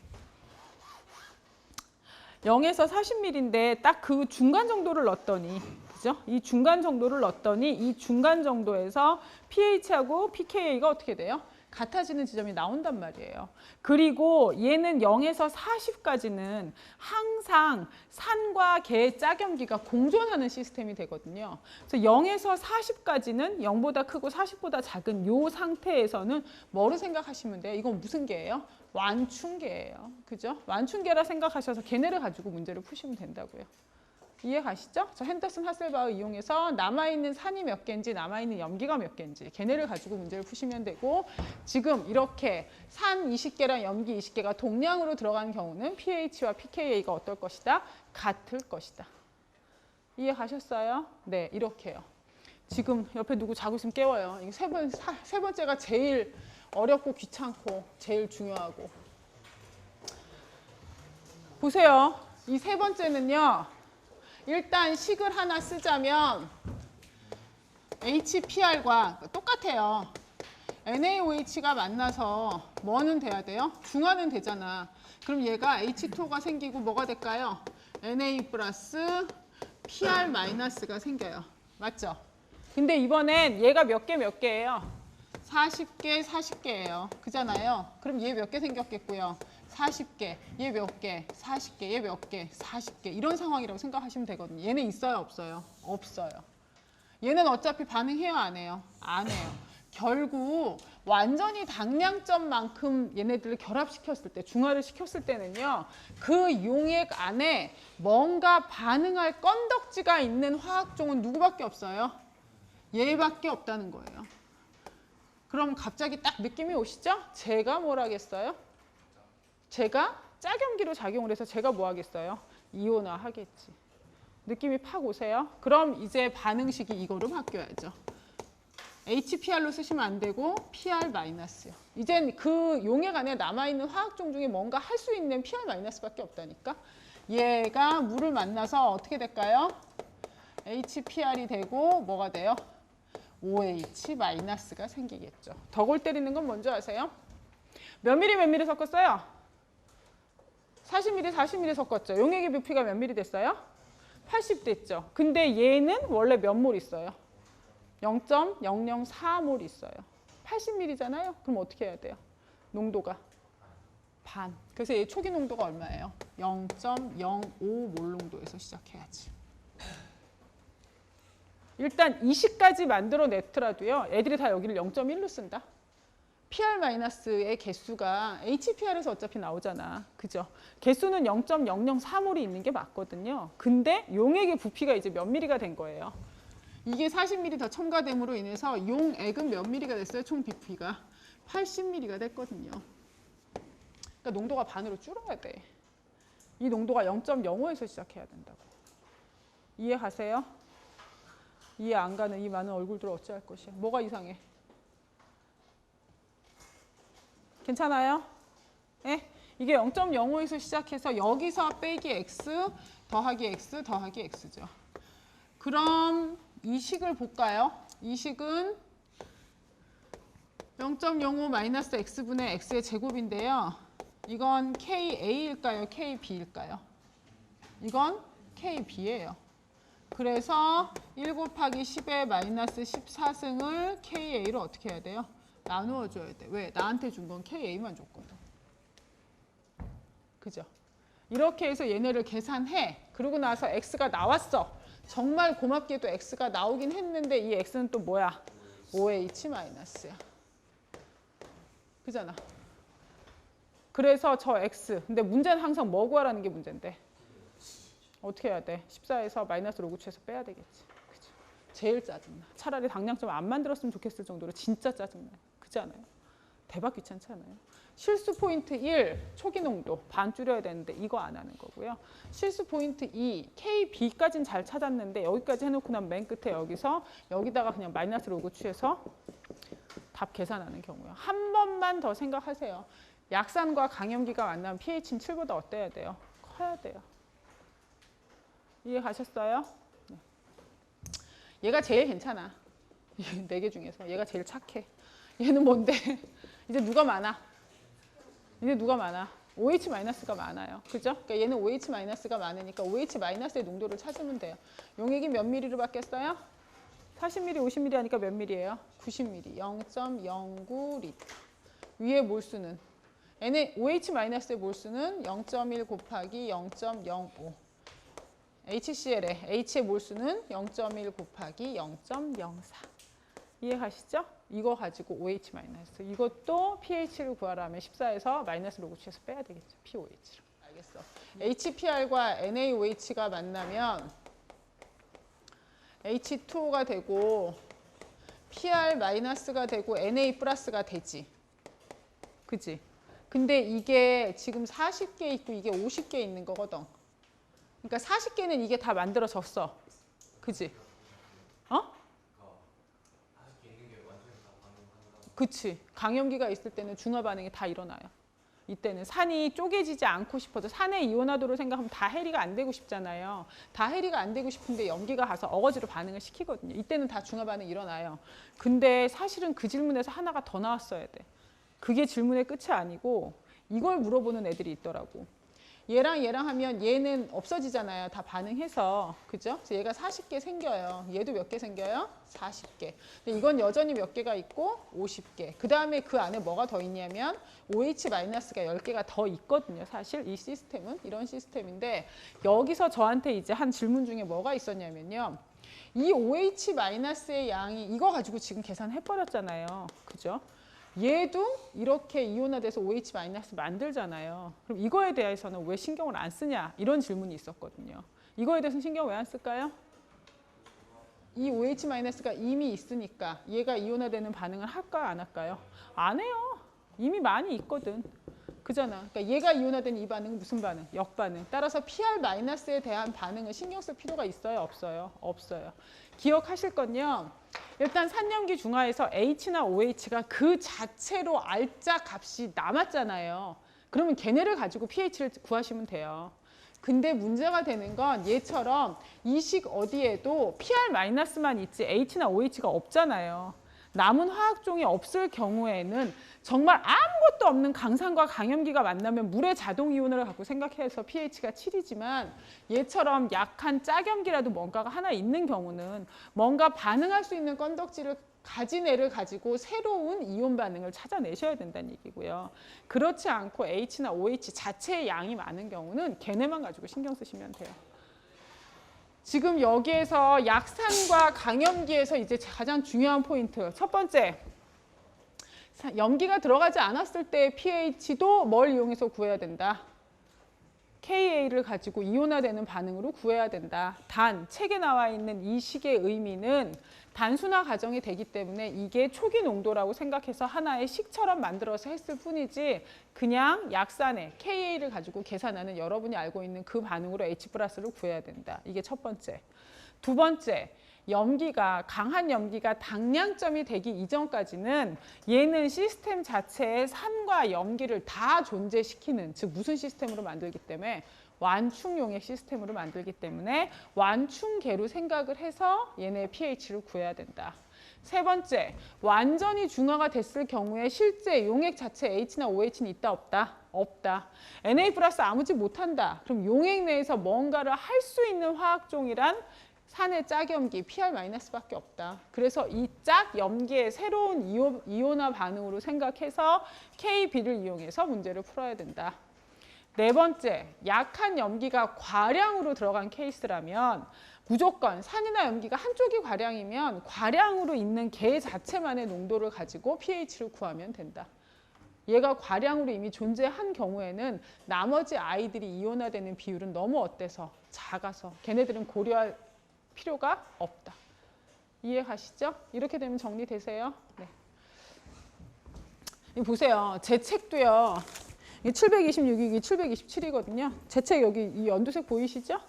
0에서 40ml인데 딱 그 중간 정도를 넣었더니, 그죠? 이 중간 정도를 넣었더니 이 중간 정도에서 pH하고 pKa가 어떻게 돼요? 같아지는 지점이 나온단 말이에요. 그리고 얘는 0에서 40까지는 항상 산과 개 짝염기가 공존하는 시스템이 되거든요. 그래서 0에서 40까지는 0보다 크고 40보다 작은 이 상태에서는 뭐로 생각하시면 돼요? 이건 무슨 개예요? 완충계예요. 그죠? 완충계라 생각하셔서 걔네를 가지고 문제를 푸시면 된다고요. 이해 가시죠? 저 핸더슨 하셀바흐 이용해서 남아있는 산이 몇 개인지 남아있는 염기가 몇 개인지 걔네를 가지고 문제를 푸시면 되고 지금 이렇게 산 20개랑 염기 20개가 동량으로 들어가는 경우는 pH와 pKa가 어떨 것이다? 같을 것이다. 이해 가셨어요? 네, 이렇게요. 지금 옆에 누구 자고 있으면 깨워요. 이게 세 번째가 제일 어렵고 귀찮고 제일 중요하고. 보세요. 이 세 번째는요. 일단 식을 하나 쓰자면 HPR과 똑같아요. NaOH가 만나서 뭐는 돼야 돼요? 중화는 되잖아. 그럼 얘가 H2O가 생기고 뭐가 될까요? Na 플러스 PR 마이너스가 생겨요. 맞죠? 근데 이번엔 얘가 몇 개예요? 40개, 40개예요. 그잖아요. 그럼 얘 몇 개 생겼겠고요. 40개, 얘 몇 개, 40개, 얘 몇 개, 40개 이런 상황이라고 생각하시면 되거든요. 얘는 있어요, 없어요? 없어요. 얘는 어차피 반응해요, 안 해요? 안 해요. 결국 완전히 당량점만큼 얘네들을 결합시켰을 때, 중화를 시켰을 때는요. 그 용액 안에 뭔가 반응할 건덕지가 있는 화학종은 누구밖에 없어요? 얘밖에 없다는 거예요. 그럼 갑자기 딱 느낌이 오시죠? 제가 뭘 하겠어요? 제가 짝염기로 작용을 해서 제가 뭐 하겠어요? 이온화 하겠지. 느낌이 팍 오세요? 그럼 이제 반응식이 이거로 바뀌어야죠. HPR로 쓰시면 안 되고 PR-요. 이젠 그 용액 안에 남아있는 화학종 중에 뭔가 할 수 있는 PR-밖에 없다니까. 얘가 물을 만나서 어떻게 될까요? HPR이 되고 뭐가 돼요? OH-가 생기겠죠. 더 골 때리는 건 뭔지 아세요? 몇 미리 섞었어요? 40ml, 40ml 섞었죠. 용액의 부피가 몇 미리 됐어요? 80 됐죠. 근데 얘는 원래 몇 몰 있어요? 0.004몰 있어요. 80ml잖아요. 그럼 어떻게 해야 돼요? 농도가 반. 그래서 얘 초기 농도가 얼마예요? 0.05몰 농도에서 시작해야지. 일단 20까지 만들어 냈더라도요. 애들이 다 여기를 0.1로 쓴다. PR-의 개수가 HPR에서 어차피 나오잖아. 그죠? 개수는 0.004몰이 있는 게 맞거든요. 근데 용액의 부피가 이제 몇 미리가 된 거예요. 이게 40ml 더 첨가됨으로 인해서 용액은 몇 미리가 됐어요? 총 부피가 80ml가 됐거든요. 그러니까 농도가 반으로 줄어야 돼. 이 농도가 0.05에서 시작해야 된다고. 이해가세요? 이해 안 가는 이 많은 얼굴들 어찌할 것이야. 뭐가 이상해? 괜찮아요? 예? 이게 0.05에서 시작해서 여기서 빼기 x 더하기 x 더하기 x죠. 그럼 이 식을 볼까요? 이 식은 0.05 마이너스 x분의 x의 제곱인데요. 이건 KA일까요? KB일까요? 이건 KB예요. 그래서 1 곱하기 10의 마이너스 14승을 KA로 어떻게 해야 돼요? 나누어 줘야 돼. 왜? 나한테 준 건 KA만 줬거든. 그죠? 이렇게 해서 얘네를 계산해. 그러고 나서 X가 나왔어. 정말 고맙게도 X가 나오긴 했는데 이 X는 또 뭐야? OH-야. 그잖아. 그래서 저 X. 근데 문제는 항상 뭐 구하라는 게 문제인데. 어떻게 해야 돼? 14에서 마이너스 로그치에서 빼야 되겠지. 그죠? 제일 짜증나. 차라리 당량점 안 만들었으면 좋겠을 정도로 진짜 짜증나요. 그렇지 않아요? 대박 귀찮잖아요. 실수 포인트 1, 초기 농도 반 줄여야 되는데 이거 안 하는 거고요. 실수 포인트 2, KB까지는 잘 찾았는데 여기까지 해놓고 난 맨 끝에 여기다가 그냥 마이너스 로그 취해서 답 계산하는 경우요. 한 번만 더 생각하세요. 약산과 강염기가 만나면 pH는 7보다 어때야 돼요? 커야 돼요. 이해 가셨어요? 네. 얘가 제일 괜찮아. 4개 중에서 얘가 제일 착해. 얘는 뭔데? 이제 누가 많아? OH-가 많아요. 그죠? 그러니까 얘는 OH-가 많으니까 OH-의 농도를 찾으면 돼요. 용액이 몇 미리로 바뀌었어요? 40ml, 50ml 하니까 몇 미리예요? 90ml. 0.09리터. 위에 몰수는? OH-의 몰수는 0.1 곱하기 0.05. HCl의 H의 몰수는 0.1 곱하기 0.04. 이해가시죠? 이거 가지고 OH-. 이것도 pH를 구하라 하면 14에서 마이너스 로그치에서 빼야 되겠죠. POH를. 알겠어. HPR과 NaOH가 만나면 H2O가 되고 PR-가 되고 Na 플러스가 되지. 그지? 근데 이게 지금 40개 있고 이게 50개 있는 거거든. 그러니까 40개는 이게 다 만들어졌어. 그지? 어? 그치. 강염기가 있을 때는 중화 반응이 다 일어나요. 이때는 산이 쪼개지지 않고 싶어도 산의 이온화도를 생각하면 다 해리가 안 되고 싶잖아요. 다 해리가 안 되고 싶은데 염기가 가서 어거지로 반응을 시키거든요. 이때는 다 중화 반응이 일어나요. 근데 사실은 그 질문에서 하나가 더 나왔어야 돼. 그게 질문의 끝이 아니고 이걸 물어보는 애들이 있더라고. 얘랑 하면 얘는 없어지잖아요. 다 반응해서. 그죠? 그래서 얘가 40개 생겨요. 얘도 몇 개 생겨요? 40개. 근데 이건 여전히 몇 개가 있고 50개. 그 다음에 그 안에 뭐가 더 있냐면 OH-가 10개가 더 있거든요. 사실 이 시스템은 이런 시스템인데 여기서 저한테 이제 한 질문 중에 뭐가 있었냐면요. 이 OH-의 양이 이거 가지고 지금 계산해버렸잖아요. 그죠? 얘도 이렇게 이온화돼서 OH- 만들잖아요. 그럼 이거에 대해서는 왜 신경을 안 쓰냐? 이런 질문이 있었거든요. 이거에 대해서는 신경 왜 안 쓸까요? 이 OH-가 이미 있으니까 얘가 이온화되는 반응을 할까 안 할까요? 안 해요. 이미 많이 있거든. 그잖아. 그러니까 얘가 이온화된 이 반응은 무슨 반응? 역반응. 따라서 PR-에 대한 반응을 신경 쓸 필요가 있어요? 없어요? 없어요. 기억하실 건요. 일단 산염기 중화에서 H나 OH가 그 자체로 알짜 값이 남았잖아요. 그러면 걔네를 가지고 pH를 구하시면 돼요. 근데 문제가 되는 건 얘처럼 이 식 어디에도 PR-만 있지 H나 OH가 없잖아요. 남은 화학종이 없을 경우에는 정말 아무것도 없는 강산과 강염기가 만나면 물의 자동 이온을 갖고 생각해서 pH가 7이지만 얘처럼 약한 짝염기라도 뭔가가 하나 있는 경우는 뭔가 반응할 수 있는 건덕지를 가진 애를 가지고 새로운 이온 반응을 찾아내셔야 된다는 얘기고요. 그렇지 않고 H나 OH 자체의 양이 많은 경우는 걔네만 가지고 신경 쓰시면 돼요. 지금 여기에서 약산과 강염기에서 이제 가장 중요한 포인트. 첫 번째, 염기가 들어가지 않았을 때 pH도 뭘 이용해서 구해야 된다. Ka를 가지고 이온화되는 반응으로 구해야 된다. 단, 책에 나와 있는 이 식의 의미는 단순화 과정이 되기 때문에 이게 초기 농도라고 생각해서 하나의 식처럼 만들어서 했을 뿐이지 그냥 약산의 Ka를 가지고 계산하는 여러분이 알고 있는 그 반응으로 H를 구해야 된다. 이게 첫 번째. 두 번째, 염기가 강한 염기가 당량점이 되기 이전까지는 얘는 시스템 자체에 산과 염기를 다 존재시키는 즉 무슨 시스템으로 만들기 때문에 완충용액 시스템으로 만들기 때문에 완충계로 생각을 해서 얘네 pH를 구해야 된다. 세 번째, 완전히 중화가 됐을 경우에 실제 용액 자체 H나 OH는 있다 없다? 없다. Na 플러스 아무 짓 못한다. 그럼 용액 내에서 뭔가를 할 수 있는 화학종이란 산의 짝염기 PR-밖에 없다. 그래서 이 짝염기의 새로운 이온화 반응으로 생각해서 KB를 이용해서 문제를 풀어야 된다. 네 번째, 약한 염기가 과량으로 들어간 케이스라면 무조건 산이나 염기가 한쪽이 과량이면 과량으로 있는 개 자체만의 농도를 가지고 pH를 구하면 된다. 얘가 과량으로 이미 존재한 경우에는 나머지 아이들이 이온화되는 비율은 너무 어때서? 작아서 걔네들은 고려할 필요가 없다. 이해 가시죠? 이렇게 되면 정리되세요? 네. 이거 보세요. 제 책도요. 726이기 727이거든요. 제 책 여기 이 연두색 보이시죠?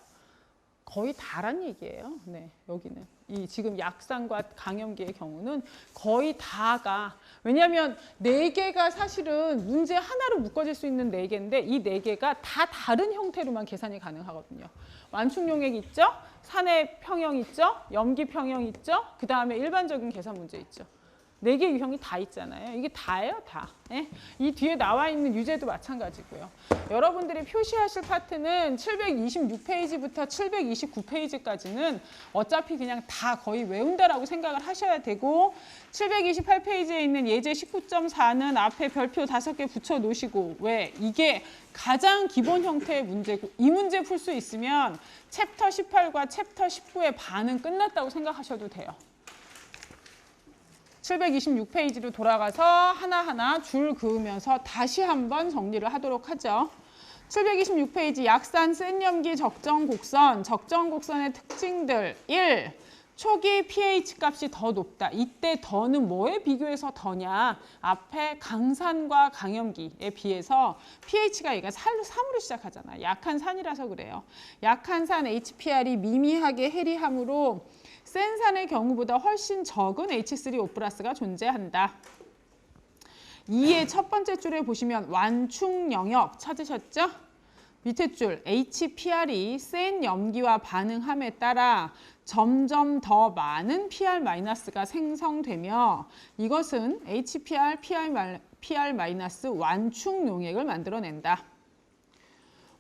거의 다란 얘기예요. 네, 여기는. 이 지금 약산과 강염기의 경우는 거의 다가 왜냐하면 4개가 사실은 문제 하나로 묶어질 수 있는 4개인데 이 4개가 다 다른 형태로만 계산이 가능하거든요. 완충용액 있죠? 산의 평형 있죠? 염기 평형 있죠? 그 다음에 일반적인 계산 문제 있죠. 4개 유형이 다 있잖아요. 이게 다예요, 다. 예? 이 뒤에 나와 있는 유제도 마찬가지고요. 여러분들이 표시하실 파트는 726페이지부터 729페이지까지는 어차피 그냥 다 거의 외운다라고 생각을 하셔야 되고 728페이지에 있는 예제 19.4는 앞에 별표 5개 붙여 놓으시고 왜? 이게 가장 기본 형태의 문제고 이 문제 풀 수 있으면 챕터 18과 챕터 19의 반은 끝났다고 생각하셔도 돼요. 726페이지로 돌아가서 하나하나 줄 그으면서 다시 한번 정리를 하도록 하죠. 726페이지 약산 센 염기 적정 곡선, 적정 곡선의 특징들 1. 초기 pH 값이 더 높다. 이때 더는 뭐에 비교해서 더냐? 앞에 강산과 강염기에 비해서 pH가 얘가 3으로 시작하잖아. 약한 산이라서 그래요. 약한 산 HPR이 미미하게 해리함으로 센 산의 경우보다 훨씬 적은 H3O+가 존재한다. 2의 첫 번째 줄에 보시면 완충 영역 찾으셨죠? 밑에 줄 HPR이 센 염기와 반응함에 따라 점점 더 많은 PR-가 생성되며 이것은 HPR, PR- 완충 용액을 만들어낸다.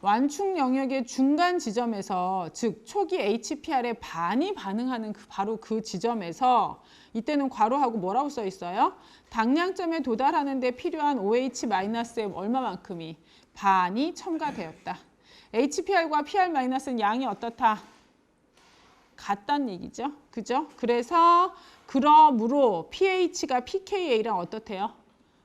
완충 영역의 중간 지점에서, 즉 초기 HPR의 반이 반응하는 바로 그 지점에서 이때는 괄호하고 뭐라고 써 있어요? 당량점에 도달하는 데 필요한 OH-의 얼마만큼이? 반이 첨가되었다. HPR과 PR-는 양이 어떻다? 같다는 얘기죠. 그죠? 그러므로 pH가 pKa랑 어떻대요?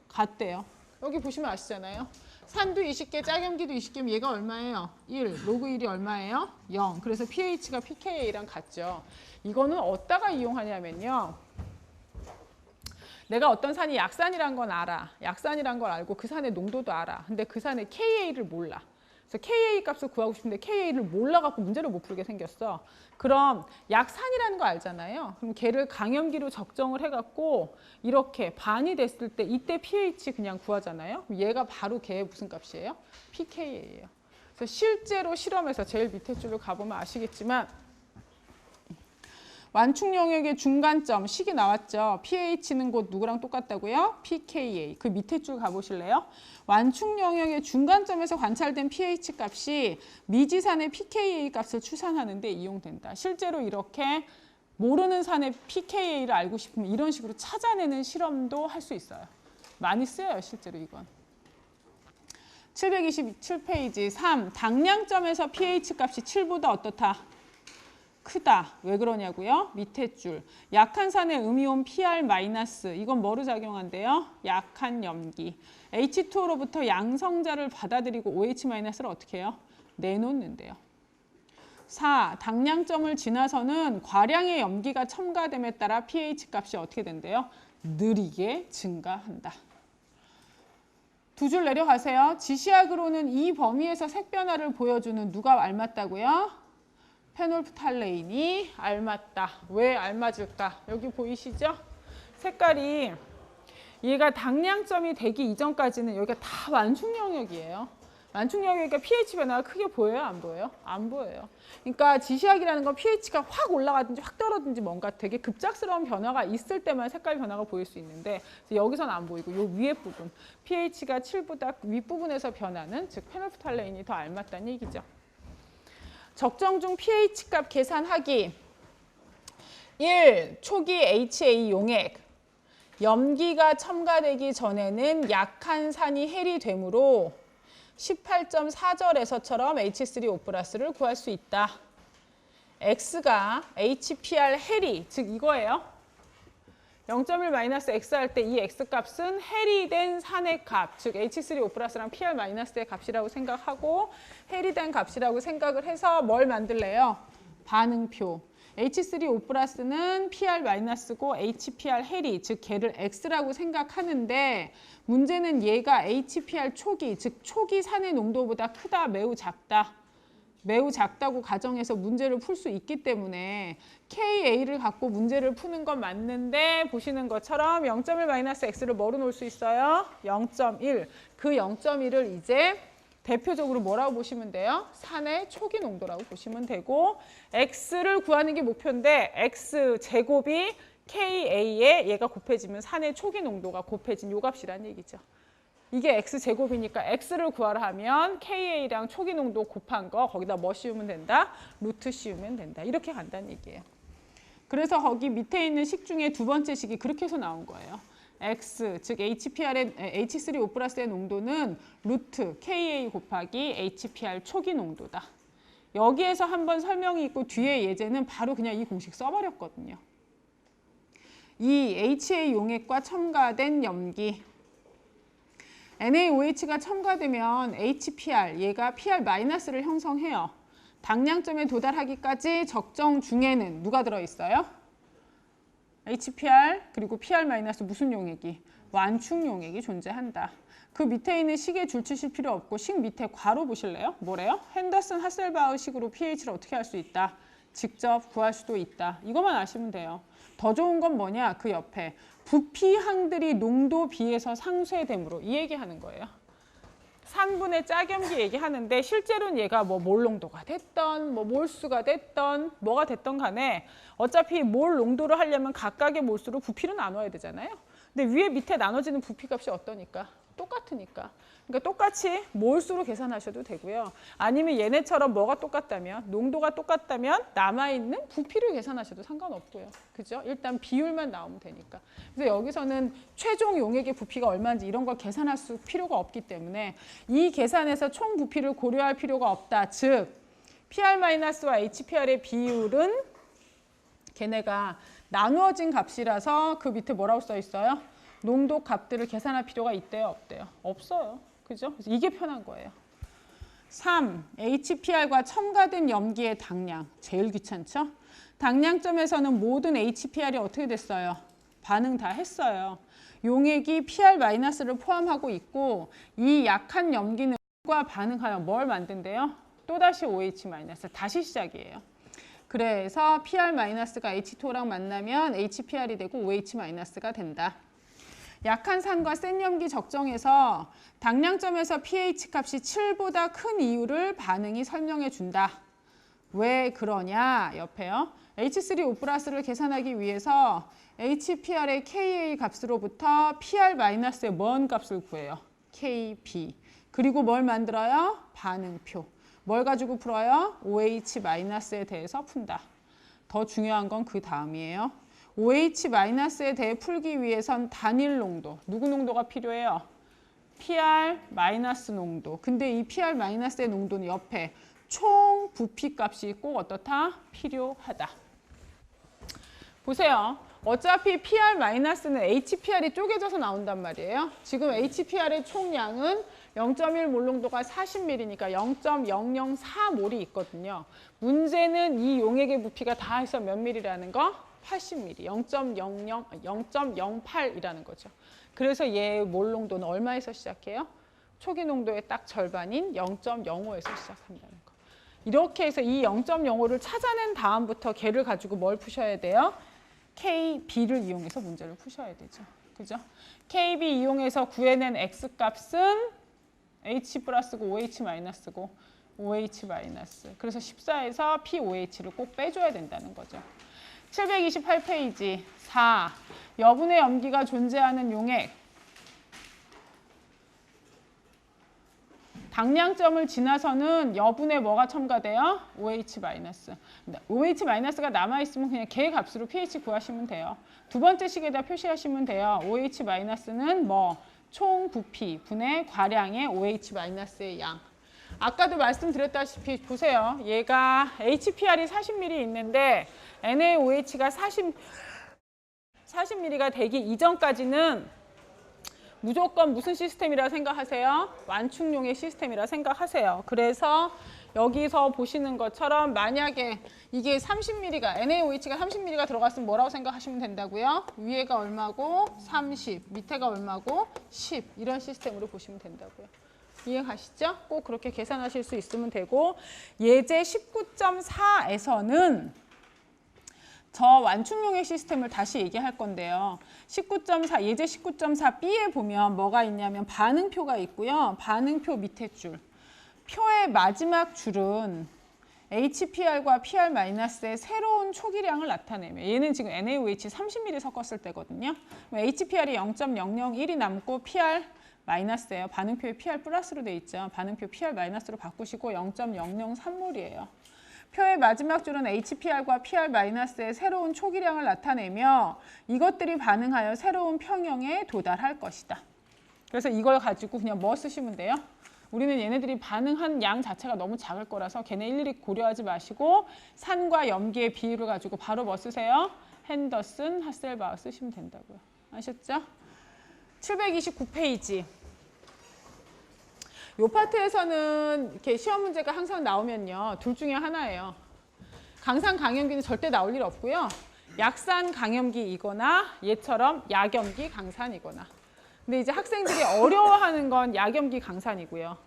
같대요. 여기 보시면 아시잖아요. 산도 20개, 짝염기도 20개면 얘가 얼마예요? 1. 로그 1이 얼마예요? 0. 그래서 pH가 pKa랑 같죠. 이거는 어디다가 이용하냐면요. 내가 어떤 산이 약산이란 건 알아. 약산이란 걸 알고 그 산의 농도도 알아. 근데 그 산의 KA를 몰라. 그래서 KA 값을 구하고 싶은데 KA를 몰라갖고 문제를 못 풀게 생겼어. 그럼 약산이라는 거 알잖아요. 그럼 걔를 강염기로 적정을 해갖고 이렇게 반이 됐을 때 이때 pH 그냥 구하잖아요. 얘가 바로 걔의 무슨 값이에요? pKa예요. 그래서 실제로 실험에서 제일 밑에 줄로 가보면 아시겠지만 완충 영역의 중간점, 식이 나왔죠. pH는 곧 누구랑 똑같다고요? pKa. 그 밑에 줄 가보실래요? 완충 영역의 중간점에서 관찰된 pH 값이 미지산의 pKa 값을 추산하는 데 이용된다. 실제로 이렇게 모르는 산의 pKa를 알고 싶으면 이런 식으로 찾아내는 실험도 할 수 있어요. 많이 쓰여요, 실제로 이건. 727페이지 3. 당량점에서 pH 값이 7보다 어떻다? 크다. 왜 그러냐고요? 밑에 줄. 약한 산의 음이온 PR- 이건 뭐로 작용한대요? 약한 염기. H2O로부터 양성자를 받아들이고 OH-를 어떻게 해요? 내놓는데요. 4. 당량점을 지나서는 과량의 염기가 첨가됨에 따라 pH 값이 어떻게 된대요? 느리게 증가한다. 두 줄 내려가세요. 지시약으로는 이 범위에서 색변화를 보여주는 누가 알맞다고요? 페놀프탈레인이 알맞다. 왜 알맞을까? 여기 보이시죠? 색깔이 얘가 당량점이 되기 이전까지는 여기가 다 완충 영역이에요. 완충 영역이니까 pH 변화가 크게 보여요? 안 보여요? 안 보여요. 그러니까 지시약이라는 건 pH가 확 올라가든지 확 떨어지든지 뭔가 되게 급작스러운 변화가 있을 때만 색깔 변화가 보일 수 있는데 여기서는 안 보이고 요 위에 부분 pH가 7보다 윗부분에서 변하는 즉 페놀프탈레인이 더 알맞다는 얘기죠. 적정 중 pH 값 계산하기. 1. 초기 HA 용액. 염기가 첨가되기 전에는 약한 산이 해리되므로 18.4절에서처럼 H3O+를 구할 수 있다. X가 HPR 해리, 즉 이거예요. 0.1 X 할 때 이 X 값은 해리된 산의 값, 즉 H3O+랑 PR-의 값이라고 생각하고 해리된 값이라고 생각을 해서 뭘 만들래요? 반응표. H3O+는 PR-고 HPR 해리, 즉 걔를 X라고 생각하는데 문제는 얘가 HPR 초기, 즉 초기 산의 농도보다 크다, 매우 작다. 매우 작다고 가정해서 문제를 풀 수 있기 때문에 KA를 갖고 문제를 푸는 건 맞는데 보시는 것처럼 0.1 X를 뭐로 놓을 수 있어요? 0.1. 그 0.1을 이제 대표적으로 뭐라고 보시면 돼요? 산의 초기 농도라고 보시면 되고 X를 구하는 게 목표인데 X 제곱이 KA에 얘가 곱해지면 산의 초기 농도가 곱해진 요 값이라는 얘기죠. 이게 X제곱이니까 X를 구하라 하면 KA랑 초기 농도 곱한 거 거기다 뭐 씌우면 된다? 루트 씌우면 된다. 이렇게 간다는 얘기예요. 그래서 거기 밑에 있는 식 중에 두 번째 식이 그렇게 해서 나온 거예요. X, 즉 H3O+의 농도는 루트 KA 곱하기 HPR 초기 농도다. 여기에서 한번 설명이 있고 뒤에 예제는 바로 그냥 이 공식 써버렸거든요. 이 HA 용액과 첨가된 염기 NaOH가 첨가되면 HPR, 얘가 PR-를 형성해요. 당량점에 도달하기까지 적정 중에는 누가 들어있어요? HPR 그리고 PR 마이너스 무슨 용액이? 완충 용액이 존재한다. 그 밑에 있는 식에 줄 치실 필요 없고 식 밑에 괄호 보실래요? 뭐래요? 핸더슨 하셀바흐 식으로 pH를 어떻게 할 수 있다? 직접 구할 수도 있다. 이것만 아시면 돼요. 더 좋은 건 뭐냐? 그 옆에 부피항들이 농도 비에서 상쇄됨으로 이 얘기하는 거예요. 산분의 짝염기 얘기하는데 실제로는 얘가 뭐 몰 농도가 됐던 뭐 몰수가 됐던 뭐가 됐던 간에 어차피 몰 농도를 하려면 각각의 몰수로 부피를 나눠야 되잖아요. 근데 위에 밑에 나눠지는 부피값이 어떠니까? 똑같으니까. 그러니까 똑같이 몰수로 계산하셔도 되고요. 아니면 얘네처럼 뭐가 똑같다면, 농도가 똑같다면 남아있는 부피를 계산하셔도 상관없고요. 그죠? 일단 비율만 나오면 되니까. 그래서 여기서는 최종 용액의 부피가 얼마인지 이런 걸 계산할 필요가 없기 때문에 이 계산에서 총 부피를 고려할 필요가 없다. 즉, PR-와 HPR의 비율은 걔네가 나누어진 값이라서 그 밑에 뭐라고 써 있어요? 농도 값들을 계산할 필요가 있대요, 없대요? 없어요. 그죠? 그래서 이게 편한 거예요. 3. HPR과 첨가된 염기의 당량. 제일 귀찮죠? 당량점에서는 모든 HPR이 어떻게 됐어요? 반응 다 했어요. 용액이 PR-를 포함하고 있고 이 약한 염기는 과 반응하여 뭘 만든대요? 또다시 OH-. 다시 시작이에요. 그래서 PR-가 H2O랑 만나면 HPR이 되고 OH-가 된다. 약한 산과 센 염기 적정에서 당량점에서 pH 값이 7보다 큰 이유를 반응이 설명해 준다. 왜 그러냐? 옆에요. H3O+를 계산하기 위해서 HPR의 Ka 값으로부터 PR-의 뭔 값을 구해요? Kb. 그리고 뭘 만들어요? 반응표. 뭘 가지고 풀어요? OH-에 대해서 fun다. 더 중요한 건 그 다음이에요. OH-에 대해 풀기 위해선 단일 농도, 누구 농도가 필요해요? PR- 농도. 근데 이 PR-의 농도는 옆에 총 부피값이 꼭 어떻다? 필요하다. 보세요. 어차피 PR-는 HPR이 쪼개져서 나온단 말이에요. 지금 HPR의 총량은 0.1몰 농도가 40ml니까 0.004몰이 있거든요. 문제는 이 용액의 부피가 다 해서 몇 밀이라는 거? 80ml, 0.08이라는 거죠. 그래서 얘 몰 농도는 얼마에서 시작해요? 초기 농도의 딱 절반인 0.05에서 시작한다는 거. 이렇게 해서 이 0.05를 찾아낸 다음부터 걔를 가지고 뭘 푸셔야 돼요? KB를 이용해서 문제를 푸셔야 되죠. 그죠? KB 이용해서 구해낸 X값은 H+고 OH-고 OH-. 그래서 14에서 POH를 꼭 빼줘야 된다는 거죠. 728페이지 4. 여분의 염기가 존재하는 용액. 당량점을 지나서는 여분의 뭐가 첨가돼요? OH-. OH-가 남아있으면 그냥 걔 값으로 pH 구하시면 돼요. 두 번째 식에다 표시하시면 돼요. OH-는 뭐? 총 부피 분의 과량의 OH-의 양. 아까도 말씀드렸다시피 보세요. 얘가 HPR이 40ml 있는데 NaOH가 40ml가 되기 이전까지는 무조건 무슨 시스템이라 생각하세요? 완충용의 시스템이라 생각하세요. 그래서 여기서 보시는 것처럼 만약에 이게 30ml가 NaOH가 30ml가 들어갔으면 뭐라고 생각하시면 된다고요? 위에가 얼마고 30, 밑에가 얼마고 10 이런 시스템으로 보시면 된다고요. 이해가시죠? 꼭 그렇게 계산하실 수 있으면 되고 예제 19.4에서는 저 완충용의 시스템을 다시 얘기할 건데요. 19.4, 예제 19.4b에 보면 뭐가 있냐면 반응표가 있고요. 반응표 밑에 줄. 표의 마지막 줄은 HPR과 PR-의 새로운 초기량을 나타내며 얘는 지금 NaOH 30ml 섞었을 때거든요. HPR이 0.001이 남고 PR-예요. 반응표에 PR 플러스로 돼 있죠. 반응표 PR-로 바꾸시고 0.003몰이에요. 표의 마지막 줄은 HPR과 PR-의 새로운 초기량을 나타내며 이것들이 반응하여 새로운 평형에 도달할 것이다. 그래서 이걸 가지고 그냥 뭐 쓰시면 돼요? 우리는 얘네들이 반응한 양 자체가 너무 작을 거라서 걔네 일일이 고려하지 마시고 산과 염기의 비율을 가지고 바로 뭐 쓰세요? 핸더슨, 하셀바흐 쓰시면 된다고요. 아셨죠? 729페이지. 이 파트에서는 이렇게 시험 문제가 항상 나오면요. 둘 중에 하나예요. 강산 강염기는 절대 나올 일 없고요. 약산 강염기이거나 얘처럼 약염기 강산이거나. 근데 이제 학생들이 어려워하는 건 약염기 강산이고요.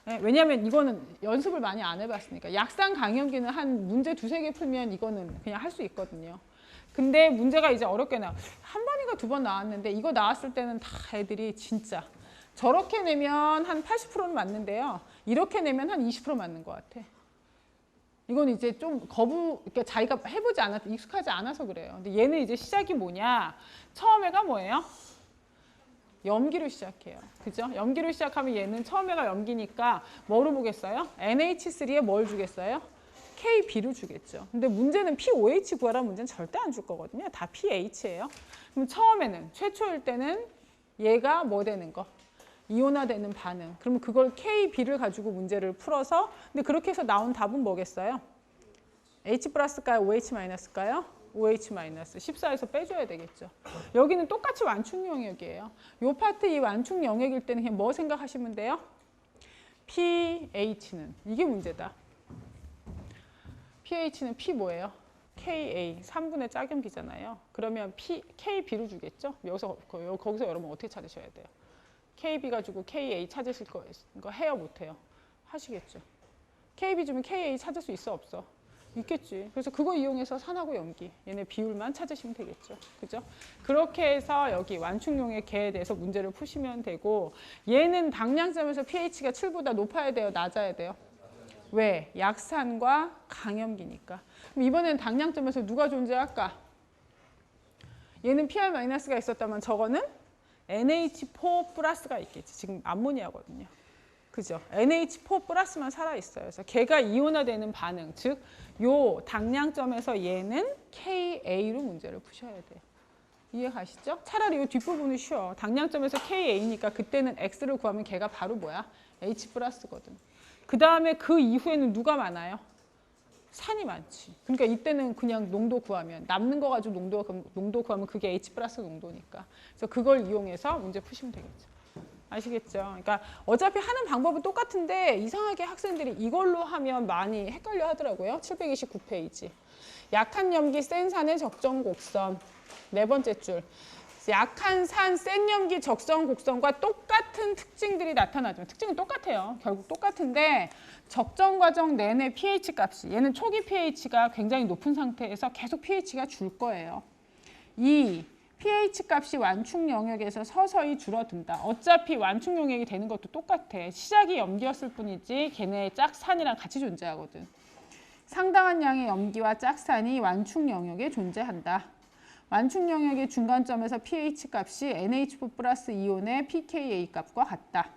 네, 왜냐하면 이거는 연습을 많이 안 해봤으니까. 약산 강염기는 한 문제 2-3개 풀면 이거는 그냥 할 수 있거든요. 근데 문제가 이제 어렵게 한 번인가 2번 나왔는데 이거 나왔을 때는 다 애들이 진짜 저렇게 내면 한 80%는 맞는데요. 이렇게 내면 한 20% 맞는 것 같아. 이건 이제 좀 그러니까 자기가 해보지 않았, 익숙하지 않아서 그래요. 근데 얘는 이제 시작이 뭐냐? 처음에가 뭐예요? 염기로 시작해요. 그죠? 염기로 시작하면 얘는 처음에가 염기니까 뭐로 보겠어요? NH3에 뭘 주겠어요? KB를 주겠죠. 근데 문제는 POH 구하라는 문제는 절대 안 줄 거거든요. 다 pH예요. 그럼 처음에는, 최초일 때는 얘가 뭐 되는 거? 이온화되는 반응. 그러면 그걸 KB를 가지고 문제를 풀어서, 근데 그렇게 해서 나온 답은 뭐겠어요? H 플러스일까요? OH 마이너스일까요? OH 마이너스. 14에서 빼줘야 되겠죠. 여기는 똑같이 완충 영역이에요. 요 파트 이 완충 영역일 때는 그냥 뭐 생각하시면 돼요? pH는 이게 문제다. pH는 P 뭐예요? Ka, 3분의 짝염기잖아요. 그러면 KB를 주겠죠? 거기서 여러분 어떻게 찾으셔야 돼요? KB 가지고 KA 찾으실 거 해요? 못해요? 하시겠죠. KB 주면 KA 찾을 수 있어? 없어? 있겠지. 그래서 그거 이용해서 산하고 염기, 얘네 비율만 찾으시면 되겠죠. 그죠? 그렇게 해서 여기 완충용의 개에 대해서 문제를 푸시면 되고, 얘는 당량점에서 pH가 7보다 높아야 돼요? 낮아야 돼요? 왜? 약산과 강염기니까. 그럼 이번에는 당량점에서 누가 존재할까? 얘는 PR-가 있었다면 저거는 NH4 플러스가 있겠지. 지금 암모니아거든요. 그죠? NH4 플러스만 살아있어요. 그래서 걔가 이온화되는 반응, 즉 요 당량점에서 얘는 KA로 문제를 푸셔야 돼요. 이해 가시죠? 차라리 이 뒷부분이 쉬워. 당량점에서 KA니까 그때는 X를 구하면 걔가 바로 뭐야? H 플러스거든. 그 다음에 그 이후에는 누가 많아요? 산이 많지. 그러니까 이때는 그냥 농도 구하면, 남는 거 가지고 농도 구하면 그게 H 플러스 농도니까. 그래서 그걸 이용해서 문제 푸시면 되겠죠. 아시겠죠? 그러니까 어차피 하는 방법은 똑같은데 이상하게 학생들이 이걸로 하면 많이 헷갈려 하더라고요. 729페이지. 약한 염기, 센 산의 적정 곡선. 4번째 줄. 약한 산, 센 염기, 적정 곡선과 똑같은 특징들이 나타나지만, 특징은 똑같아요. 결국 똑같은데 적정 과정 내내 pH 값이, 얘는 초기 pH가 굉장히 높은 상태에서 계속 pH가 줄 거예요. 이 pH 값이 완충 영역에서 서서히 줄어든다. 어차피 완충 영역이 되는 것도 똑같아. 시작이 염기였을 뿐이지 걔네 짝산이랑 같이 존재하거든. 상당한 양의 염기와 짝산이 완충 영역에 존재한다. 완충 영역의 중간점에서 pH 값이 NH4 플러스 이온의 pKa 값과 같다.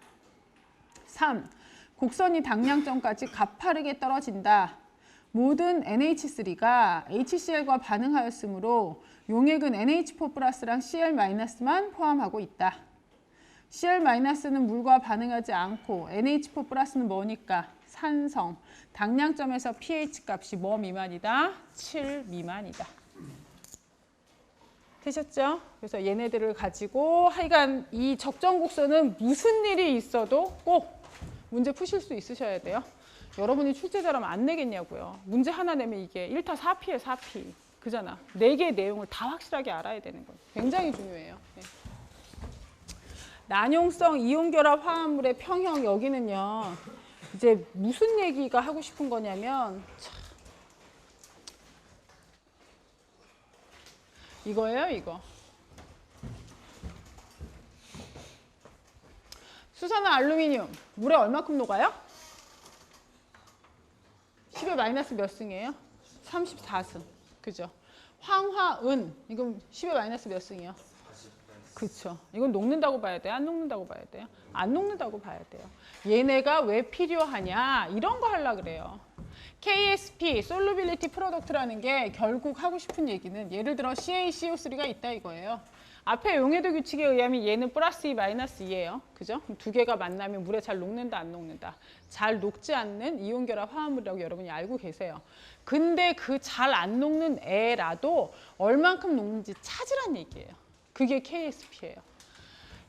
3. 곡선이 당량점까지 가파르게 떨어진다. 모든 NH3가 HCl과 반응하였으므로 용액은 NH4 플러스랑 Cl-만 포함하고 있다. Cl-는 물과 반응하지 않고 NH4 플러스는 뭐니까? 산성. 당량점에서 pH 값이 뭐 미만이다? 7 미만이다. 되셨죠? 그래서 얘네들을 가지고 하여간 이 적정 곡선은 무슨 일이 있어도 꼭 문제 푸실 수 있으셔야 돼요. 여러분이 출제자라면 안 내겠냐고요. 문제 하나 내면 이게 1타 4피에 4피. 그잖아. 4개의 내용을 다 확실하게 알아야 되는 거예요. 굉장히 중요해요. 네. 난용성 이온결합 화합물의 평형, 여기는요. 이제 무슨 얘기가 하고 싶은 거냐면 이거예요, 이거. 수산화 알루미늄 물에 얼마큼 녹아요? 10의 마이너스 몇 승이에요? 34승. 그죠? 황화은 이건 10의 마이너스 몇 승이요? 그렇죠. 이건 녹는다고 봐야 돼요? 안 녹는다고 봐야 돼요? 안 녹는다고 봐야 돼요. 얘네가 왜 필요하냐? 이런 거 하려고 그래요. KSP, 솔루빌리티 프로덕트라는 게 결국 하고 싶은 얘기는 예를 들어 CaCO3가 있다 이거예요. 앞에 용해도 규칙에 의하면 얘는 플러스 2, 마이너스 2예요. 그죠? 두 개가 만나면 물에 잘 녹는다, 안 녹는다. 잘 녹지 않는 이온결합 화합물이라고 여러분이 알고 계세요. 근데 그 잘 안 녹는 애라도 얼만큼 녹는지 찾으란 얘기예요. 그게 KSP예요.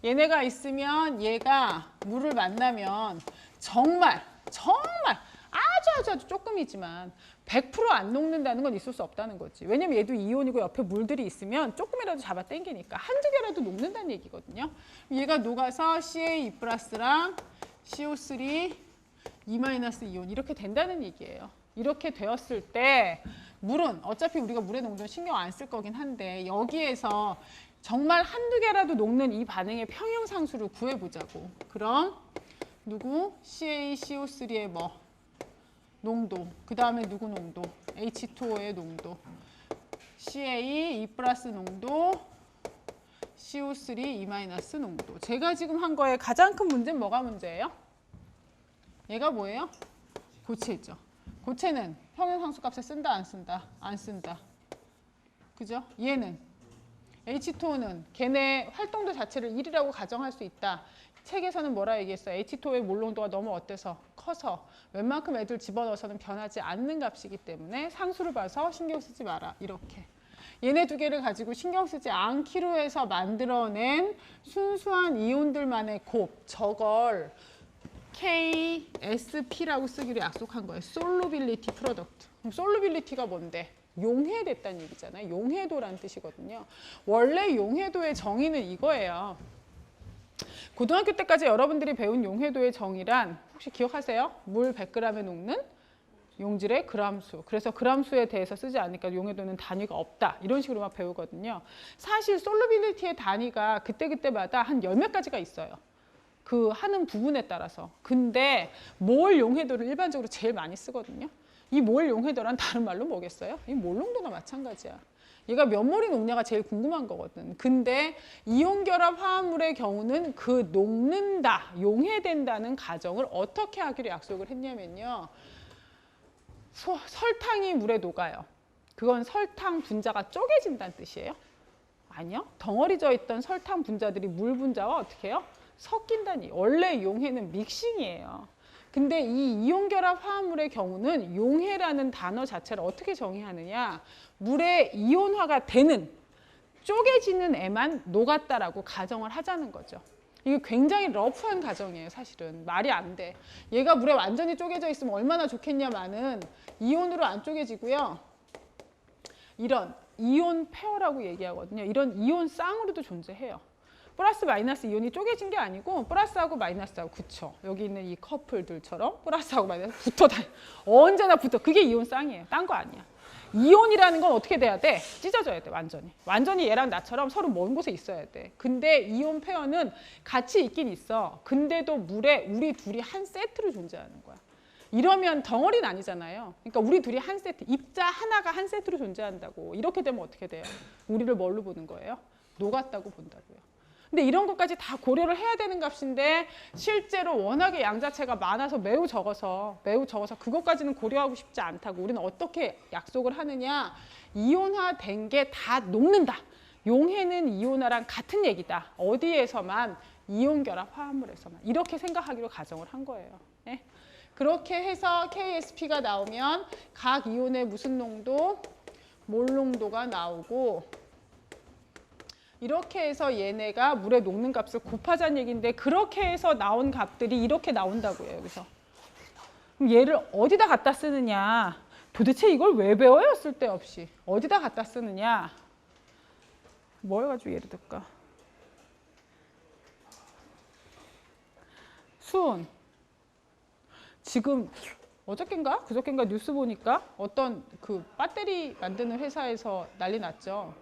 얘네가 있으면 얘가 물을 만나면 정말 아주 아주 조금이지만 100% 안 녹는다는 건 있을 수 없다는 거지. 왜냐면 얘도 이온이고 옆에 물들이 있으면 조금이라도 잡아 당기니까 한두 개라도 녹는다는 얘기거든요. 얘가 녹아서 CA2 플러스랑 CO3 2- 이온 이렇게 된다는 얘기예요. 이렇게 되었을 때 물은 어차피 우리가 물의 농도는 신경 안 쓸 거긴 한데 여기에서 정말 한두 개라도 녹는 이 반응의 평형상수를 구해보자고. 그럼 누구? CaCO3의 뭐? 농도. 그 다음에 누구 농도? H2O의 농도. CA 2 플러스 농도. CO3 2- 농도. 제가 지금 한 거에 가장 큰 문제는 뭐가 문제예요? 얘가 뭐예요? 고체죠. 고체는 평형상수 값을 쓴다 안 쓴다? 안 쓴다. 그죠? 얘는 H2O는 걔네 활동도 자체를 1이라고 가정할 수 있다. 책에서는 뭐라 얘기했어? H2O의 몰 농도가 너무 어때서? 커서 웬만큼 애들 집어넣어서는 변하지 않는 값이기 때문에 상수를 봐서 신경 쓰지 마라. 이렇게. 얘네 두 개를 가지고 신경 쓰지 않기로 해서 만들어낸 순수한 이온들만의 곱. 저걸 KSP라고 쓰기로 약속한 거예요. 솔루빌리티 프로덕트. 그럼 솔루빌리티가 뭔데? 용해됐다는 얘기잖아요. 용해도란 뜻이거든요. 원래 용해도의 정의는 이거예요. 고등학교 때까지 여러분들이 배운 용해도의 정의란 혹시 기억하세요? 물 100g에 녹는 용질의 그람수. 그래서 그람수에 대해서 쓰지 않으니까 용해도는 단위가 없다. 이런 식으로 막 배우거든요. 사실 솔루빌리티의 단위가 그때그때마다 한 10몇 가지가 있어요. 그 하는 부분에 따라서. 근데 몰 용해도를 일반적으로 제일 많이 쓰거든요. 이 몰 용해도란 다른 말로 뭐겠어요? 이 몰 농도나 마찬가지야. 얘가 몇 몰이 녹냐가 제일 궁금한 거거든. 근데 이온 결합 화합물의 경우는 그 녹는다, 용해된다는 가정을 어떻게 하기로 약속을 했냐면요. 설탕이 물에 녹아요. 그건 설탕 분자가 쪼개진다는 뜻이에요? 아니요. 덩어리져 있던 설탕 분자들이 물 분자와 어떻게 해요? 섞인다니. 원래 용해는 믹싱이에요. 근데 이 이온결합 화합물의 경우는 용해라는 단어 자체를 어떻게 정의하느냐. 물에 이온화가 되는, 쪼개지는 애만 녹았다라고 가정을 하자는 거죠. 이게 굉장히 러프한 가정이에요. 사실은. 말이 안 돼. 얘가 물에 완전히 쪼개져 있으면 얼마나 좋겠냐마는 이온으로 안 쪼개지고요. 이런 이온 페어라고 얘기하거든요. 이런 이온 쌍으로도 존재해요. 플러스 마이너스 이온이 쪼개진 게 아니고 플러스하고 마이너스하고 그쵸. 여기 있는 이 커플들처럼 플러스하고 마이너스 붙어 다녀. 언제나 붙어. 그게 이온 쌍이에요. 딴 거 아니야. 이온이라는 건 어떻게 돼야 돼? 찢어져야 돼. 완전히. 완전히 얘랑 나처럼 서로 먼 곳에 있어야 돼. 근데 이온 페어는 같이 있긴 있어. 근데도 물에 우리 둘이 한 세트로 존재하는 거야. 이러면 덩어리는 아니잖아요. 그러니까 우리 둘이 한 세트, 입자 하나가 한 세트로 존재한다고. 이렇게 되면 어떻게 돼요? 우리를 뭘로 보는 거예요? 녹았다고 본다고요. 근데 이런 것까지 다 고려를 해야 되는 값인데 실제로 워낙에 양 자체가 많아서 매우 적어서 그것까지는 고려하고 싶지 않다고. 우리는 어떻게 약속을 하느냐. 이온화된 게 다 녹는다. 용해는 이온화랑 같은 얘기다. 어디에서만? 이온결합 화합물에서만. 이렇게 생각하기로 가정을 한 거예요. 네? 그렇게 해서 KSP가 나오면 각 이온의 무슨 농도? 몰 농도가 나오고 이렇게 해서 얘네가 물에 녹는 값을 곱하자는 얘기인데 그렇게 해서 나온 값들이 이렇게 나온다고요. 여기서. 그럼 얘를 어디다 갖다 쓰느냐. 도대체 이걸 왜 배워요? 쓸데없이. 어디다 갖다 쓰느냐. 뭐 해가지고 예를 들까. 수은. 지금 어저껜가 그저껜가 뉴스 보니까 어떤 그 배터리 만드는 회사에서 난리 났죠.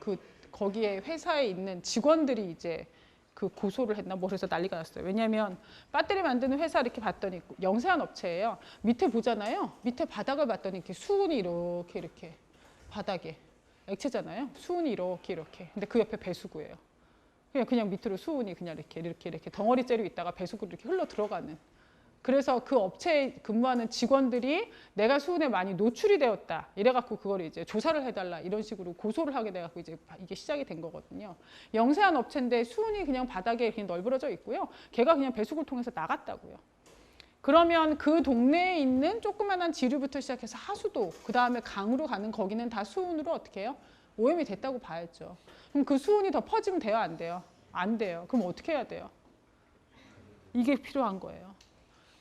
거기에 회사에 있는 직원들이 이제 그 고소를 했나 뭐 그래서 난리가 났어요. 왜냐하면 배터리 만드는 회사 이렇게 봤더니 영세한 업체예요. 밑에 보잖아요. 밑에 바닥을 봤더니 이렇게 수은이 이렇게 바닥에 액체잖아요. 수은이 이렇게. 근데 그 옆에 배수구예요. 그냥 밑으로 수은이 그냥 이렇게 덩어리째로 있다가 배수구로 이렇게 흘러 들어가는. 그래서 그 업체에 근무하는 직원들이 내가 수은에 많이 노출이 되었다. 이래갖고 그걸 이제 조사를 해달라. 이런 식으로 고소를 하게 돼갖고 이제 이게 시작이 된 거거든요. 영세한 업체인데 수은이 그냥 바닥에 그냥 널브러져 있고요. 걔가 그냥 배수구를 통해서 나갔다고요. 그러면 그 동네에 있는 조그만한 지류부터 시작해서 하수도, 그 다음에 강으로 가는 거기는 다 수은으로 어떻게 해요? 오염이 됐다고 봐야죠. 그럼 그 수은이 더 퍼지면 돼요? 안 돼요? 안 돼요. 그럼 어떻게 해야 돼요? 이게 필요한 거예요.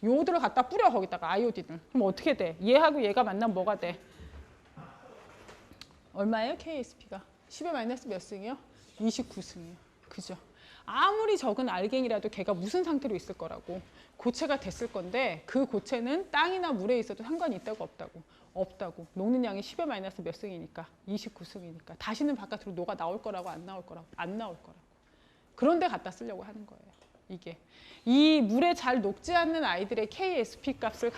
요오드를 갖다 뿌려 거기다가 아이오딘을. 그럼 어떻게 돼? 얘하고 얘가 만나면 뭐가 돼? 얼마예요? KSP가 10의 마이너스 몇 승이요? 29승이요. 그죠? 아무리 적은 알갱이라도 걔가 무슨 상태로 있을 거라고. 고체가 됐을 건데 그 고체는 땅이나 물에 있어도 상관이 있다고 없다고. 없다고. 녹는 양이 10의 마이너스 몇 승이니까 29승이니까 다시는 바깥으로 녹아 나올 거라고 안 나올 거라고. 안 나올 거라고. 그런데 갖다 쓰려고 하는 거예요. 이게. 이 물에 잘 녹지 않는 아이들의 KSP 값을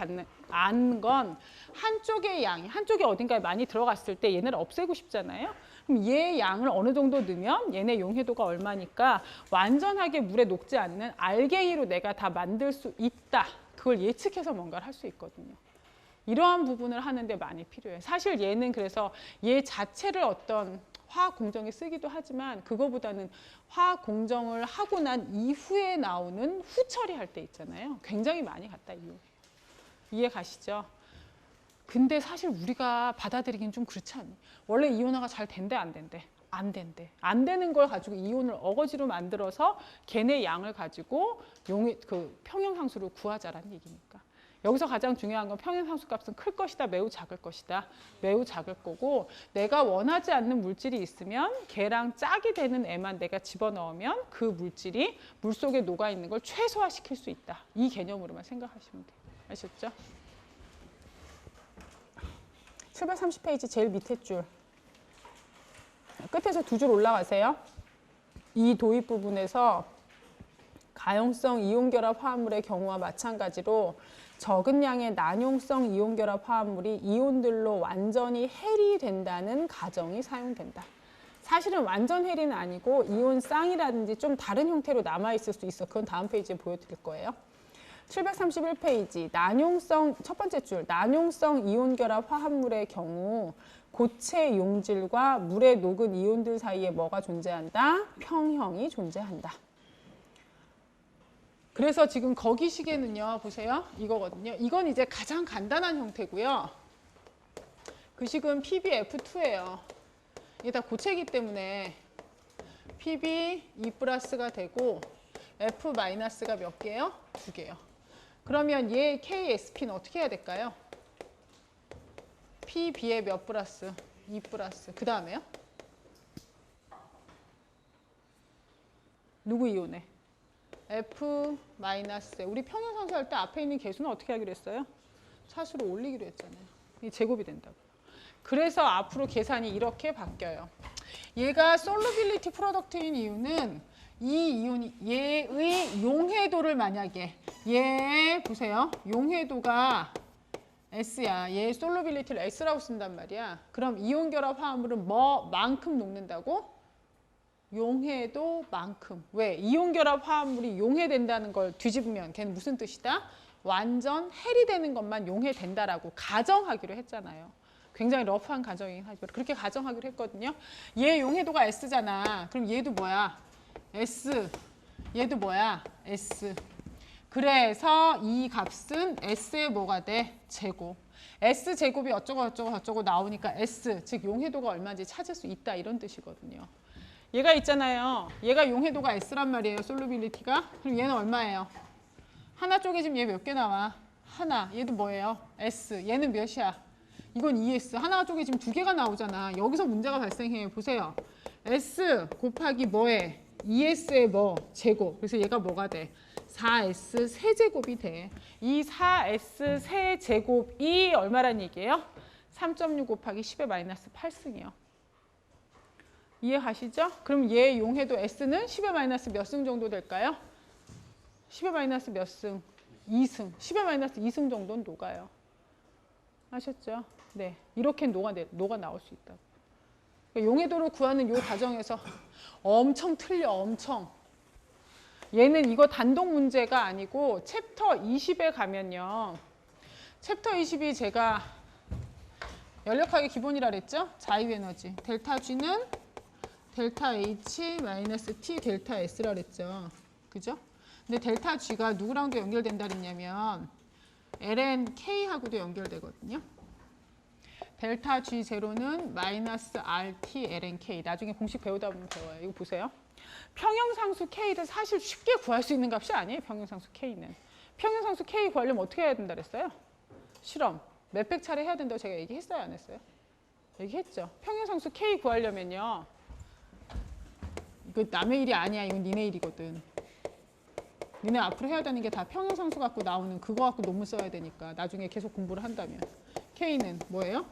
아는 건 한쪽의 양이, 한쪽에 어딘가에 많이 들어갔을 때 얘네를 없애고 싶잖아요. 그럼 얘 양을 어느 정도 넣으면 얘네 용해도가 얼마니까 완전하게 물에 녹지 않는 알갱이로 내가 다 만들 수 있다. 그걸 예측해서 뭔가를 할 수 있거든요. 이러한 부분을 하는데 많이 필요해요. 사실 얘는 그래서 얘 자체를 어떤 화학 공정에 쓰기도 하지만 그거보다는 화학 공정을 하고 난 이후에 나오는 후처리할 때 있잖아요. 굉장히 많이 갖다 이용해요. 이해 가시죠? 근데 사실 우리가 받아들이긴 좀 그렇지 않니? 원래 이온화가 잘 된대 안 된대? 안 된대. 안 되는 걸 가지고 이온을 어거지로 만들어서 걔네 양을 가지고 평형상수를 구하자라는 얘기니까. 여기서 가장 중요한 건 평형상수 값은 클 것이다, 매우 작을 것이다. 매우 작을 거고 내가 원하지 않는 물질이 있으면 걔랑 짝이 되는 애만 내가 집어넣으면 그 물질이 물속에 녹아있는 걸 최소화시킬 수 있다. 이 개념으로만 생각하시면 돼요. 아셨죠? 730페이지 제일 밑에 줄. 끝에서 두 줄 올라가세요. 이 도입 부분에서 가용성 이온결합 화합물의 경우와 마찬가지로 적은 양의 난용성 이온결합 화합물이 이온들로 완전히 해리된다는 가정이 사용된다. 사실은 완전 해리는 아니고 이온 쌍이라든지 좀 다른 형태로 남아있을 수 있어. 그건 다음 페이지에 보여드릴 거예요. 731페이지 난용성 첫 번째 줄 난용성 이온결합 화합물의 경우 고체 용질과 물에 녹은 이온들 사이에 뭐가 존재한다? 평형이 존재한다. 그래서 지금 거기 식에는요, 보세요. 이거거든요. 이건 이제 가장 간단한 형태고요. 그 식은 PbF2예요. 이게 다 고체이기 때문에 Pb 2+가 되고 F-가 몇 개요? 2개요. 그러면 얘 KSP는 어떻게 해야 될까요? PB에 몇 플러스? 2+. 그 다음에요? 누구 이온에? F-. 우리 평형상수 할 때 앞에 있는 개수는 어떻게 하기로 했어요? 차수로 올리기로 했잖아요. 이 제곱이 된다고. 그래서 앞으로 계산이 이렇게 바뀌어요. 얘가 솔루빌리티 프로덕트인 이유는 이 이온이 얘의 용해도를 만약에 얘 보세요. 용해도가 S야. 얘 솔루빌리티를 S라고 쓴단 말이야. 그럼 이온 결합 화합물은 뭐만큼 녹는다고? 용해도만큼. 왜? 이온 결합 화합물이 용해된다는 걸 뒤집으면 걔는 무슨 뜻이다? 완전 해리되는 것만 용해된다라고 가정하기로 했잖아요. 굉장히 러프한 가정이긴 하지만 그렇게 가정하기로 했거든요. 얘 용해도가 S잖아. 그럼 얘도 뭐야? S. 얘도 뭐야? S. 그래서 이 값은 S의 뭐가 돼? 제곱. S 제곱이 어쩌고 나오니까 S, 즉 용해도가 얼마인지 찾을 수 있다 이런 뜻이거든요. 얘가 있잖아요. 얘가 용해도가 S란 말이에요. 솔루빌리티가. 그럼 얘는 얼마예요? 하나 쪼개지면 얘 몇 개 나와? 하나. 얘도 뭐예요? S. 얘는 몇이야? 이건 ES. 하나가 쪼개지면 두 개가 나오잖아. 여기서 문제가 발생해요. 보세요. S 곱하기 뭐에? ES의 뭐? 제곱. 그래서 얘가 뭐가 돼? 4S 세제곱이 돼. 이 4S 세제곱이 얼마란 얘기예요? 3.6 곱하기 10의 마이너스 8승이요. 이해가시죠? 그럼 얘 용해도 S는 10의 마이너스 몇 승 정도 될까요? 10의 마이너스 몇 승? 2승. 10의 마이너스 2승 정도는 녹아요. 아셨죠? 네. 이렇게 녹아 나올 수 있다고. 그러니까 용해도를 구하는 이 과정에서 엄청 틀려, 엄청. 얘는 이거 단독 문제가 아니고 챕터 20에 가면요. 챕터 20이 제가 연력학의 기본이라 그랬죠? 자유에너지. 델타 G는 델타 H 마이너스 T 델타 S라 그랬죠. 그죠? 근데 델타 G가 누구랑도 연결된다 그랬냐면 ln K하고도 연결되거든요. 델타 G0는 마이너스 RT ln K. 나중에 공식 배우다 보면 배워요. 이거 보세요. 평형상수 K를 사실 쉽게 구할 수 있는 값이 아니에요. 평형상수 K는. 평형상수 K 구하려면 어떻게 해야 된다 그랬어요? 실험. 몇백 차례 해야 된다고 제가 얘기했어요? 안 했어요? 얘기했죠. 평형상수 K 구하려면요. 이거 남의 일이 아니야. 이건 니네 일이거든. 니네 앞으로 해야 되는 게 다 평형상수 갖고 나오는 그거 갖고 논문 써야 되니까 나중에 계속 공부를 한다면. K는 뭐예요?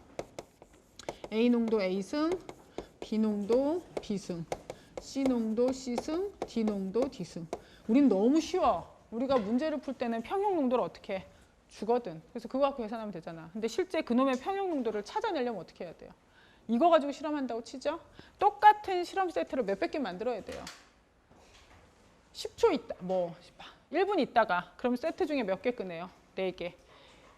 A 농도 A승, B 농도 B승, C 농도 C승, D 농도 D승. 우린 너무 쉬워. 우리가 문제를 풀 때는 평형 농도를 어떻게 해? 주거든. 그래서 그거 갖고 계산하면 되잖아. 근데 실제 그놈의 평형 농도를 찾아내려면 어떻게 해야 돼요? 이거 가지고 실험한다고 치죠? 똑같은 실험 세트를 몇백 개 만들어야 돼요. 10초 있다, 1분 있다가 그럼 세트 중에 몇 개 끄네요? 4개.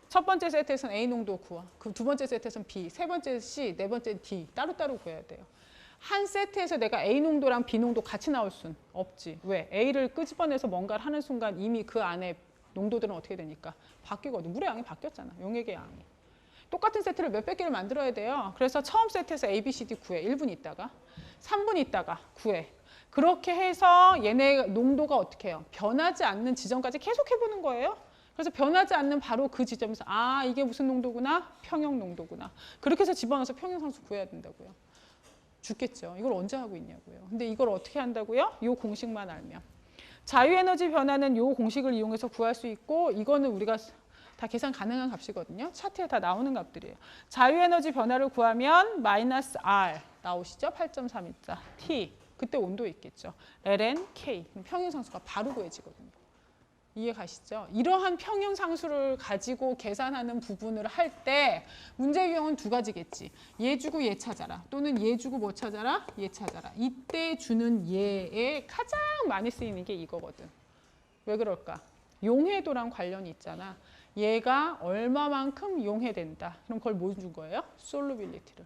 첫 번째 세트에서는 A 농도 구하. 그 두 번째 세트에서는 B, 세 번째 C, 네 번째 D 따로따로 구해야 돼요. 한 세트에서 내가 A 농도랑 B 농도 같이 나올 순 없지. 왜? A를 끄집어내서 뭔가를 하는 순간 이미 그 안에 농도들은 어떻게 되니까? 바뀌거든. 물의 양이 바뀌었잖아. 용액의 양이. 똑같은 세트를 몇백 개를 만들어야 돼요. 그래서 처음 세트에서 A, B, C, D 구해. 1분 있다가. 3분 있다가 구해. 그렇게 해서 얘네 농도가 어떻게 해요? 변하지 않는 지점까지 계속 해보는 거예요. 그래서 변하지 않는 바로 그 지점에서 아 이게 무슨 농도구나? 평형 농도구나. 그렇게 해서 집어넣어서 평형상수 구해야 된다고요. 죽겠죠. 이걸 언제 하고 있냐고요. 근데 이걸 어떻게 한다고요? 이 공식만 알면. 자유에너지 변화는 이 공식을 이용해서 구할 수 있고 이거는 우리가 다 계산 가능한 값이거든요. 차트에 다 나오는 값들이에요. 자유에너지 변화를 구하면 마이너스 R 나오시죠? 8.324 T. 그때 온도 있겠죠. ln K. 평형상수가 바로 구해지거든요. 이해 가시죠? 이러한 평형상수를 가지고 계산하는 부분을 할 때 문제 유형은 두 가지겠지. 얘 주고 얘 찾아라. 또는 얘 주고 뭐 찾아라? 얘 찾아라. 이때 주는 얘에 가장 많이 쓰이는 게 이거거든. 왜 그럴까? 용해도랑 관련이 있잖아. 얘가 얼마만큼 용해된다. 그럼 그걸 뭐 준 거예요? 솔루빌리티를.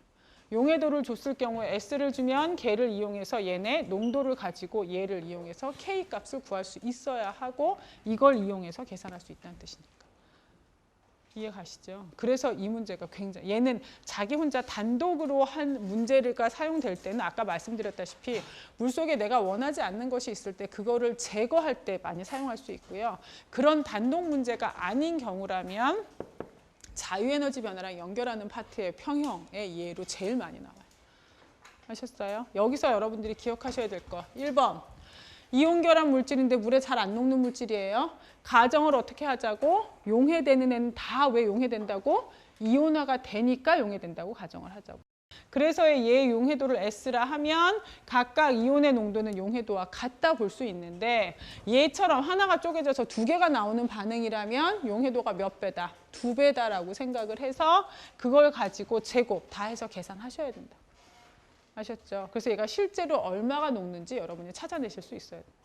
용해도를 줬을 경우에 S를 주면 걔를 이용해서 얘네 농도를 가지고 얘를 이용해서 K 값을 구할 수 있어야 하고 이걸 이용해서 계산할 수 있다는 뜻이니까. 이해 가시죠? 그래서 이 문제가 굉장히 얘는 자기 혼자 단독으로 한 문제가 사용될 때는 아까 말씀드렸다시피 물속에 내가 원하지 않는 것이 있을 때 그거를 제거할 때 많이 사용할 수 있고요. 그런 단독 문제가 아닌 경우라면 자유에너지 변화랑 연결하는 파트의 평형의 예로 제일 많이 나와요. 아셨어요? 여기서 여러분들이 기억하셔야 될 거. 1번. 이온결합 물질인데 물에 잘 안 녹는 물질이에요. 가정을 어떻게 하자고? 용해되는 애는 다 왜 용해된다고? 이온화가 되니까 용해된다고 가정을 하자고. 그래서 얘 용해도를 S라 하면 각각 이온의 농도는 용해도와 같다 볼 수 있는데 얘처럼 하나가 쪼개져서 두 개가 나오는 반응이라면 용해도가 몇 배다? 2배다라고 생각을 해서 그걸 가지고 제곱 다 해서 계산하셔야 된다. 아셨죠? 그래서 얘가 실제로 얼마가 녹는지 여러분이 찾아내실 수 있어야 돼요.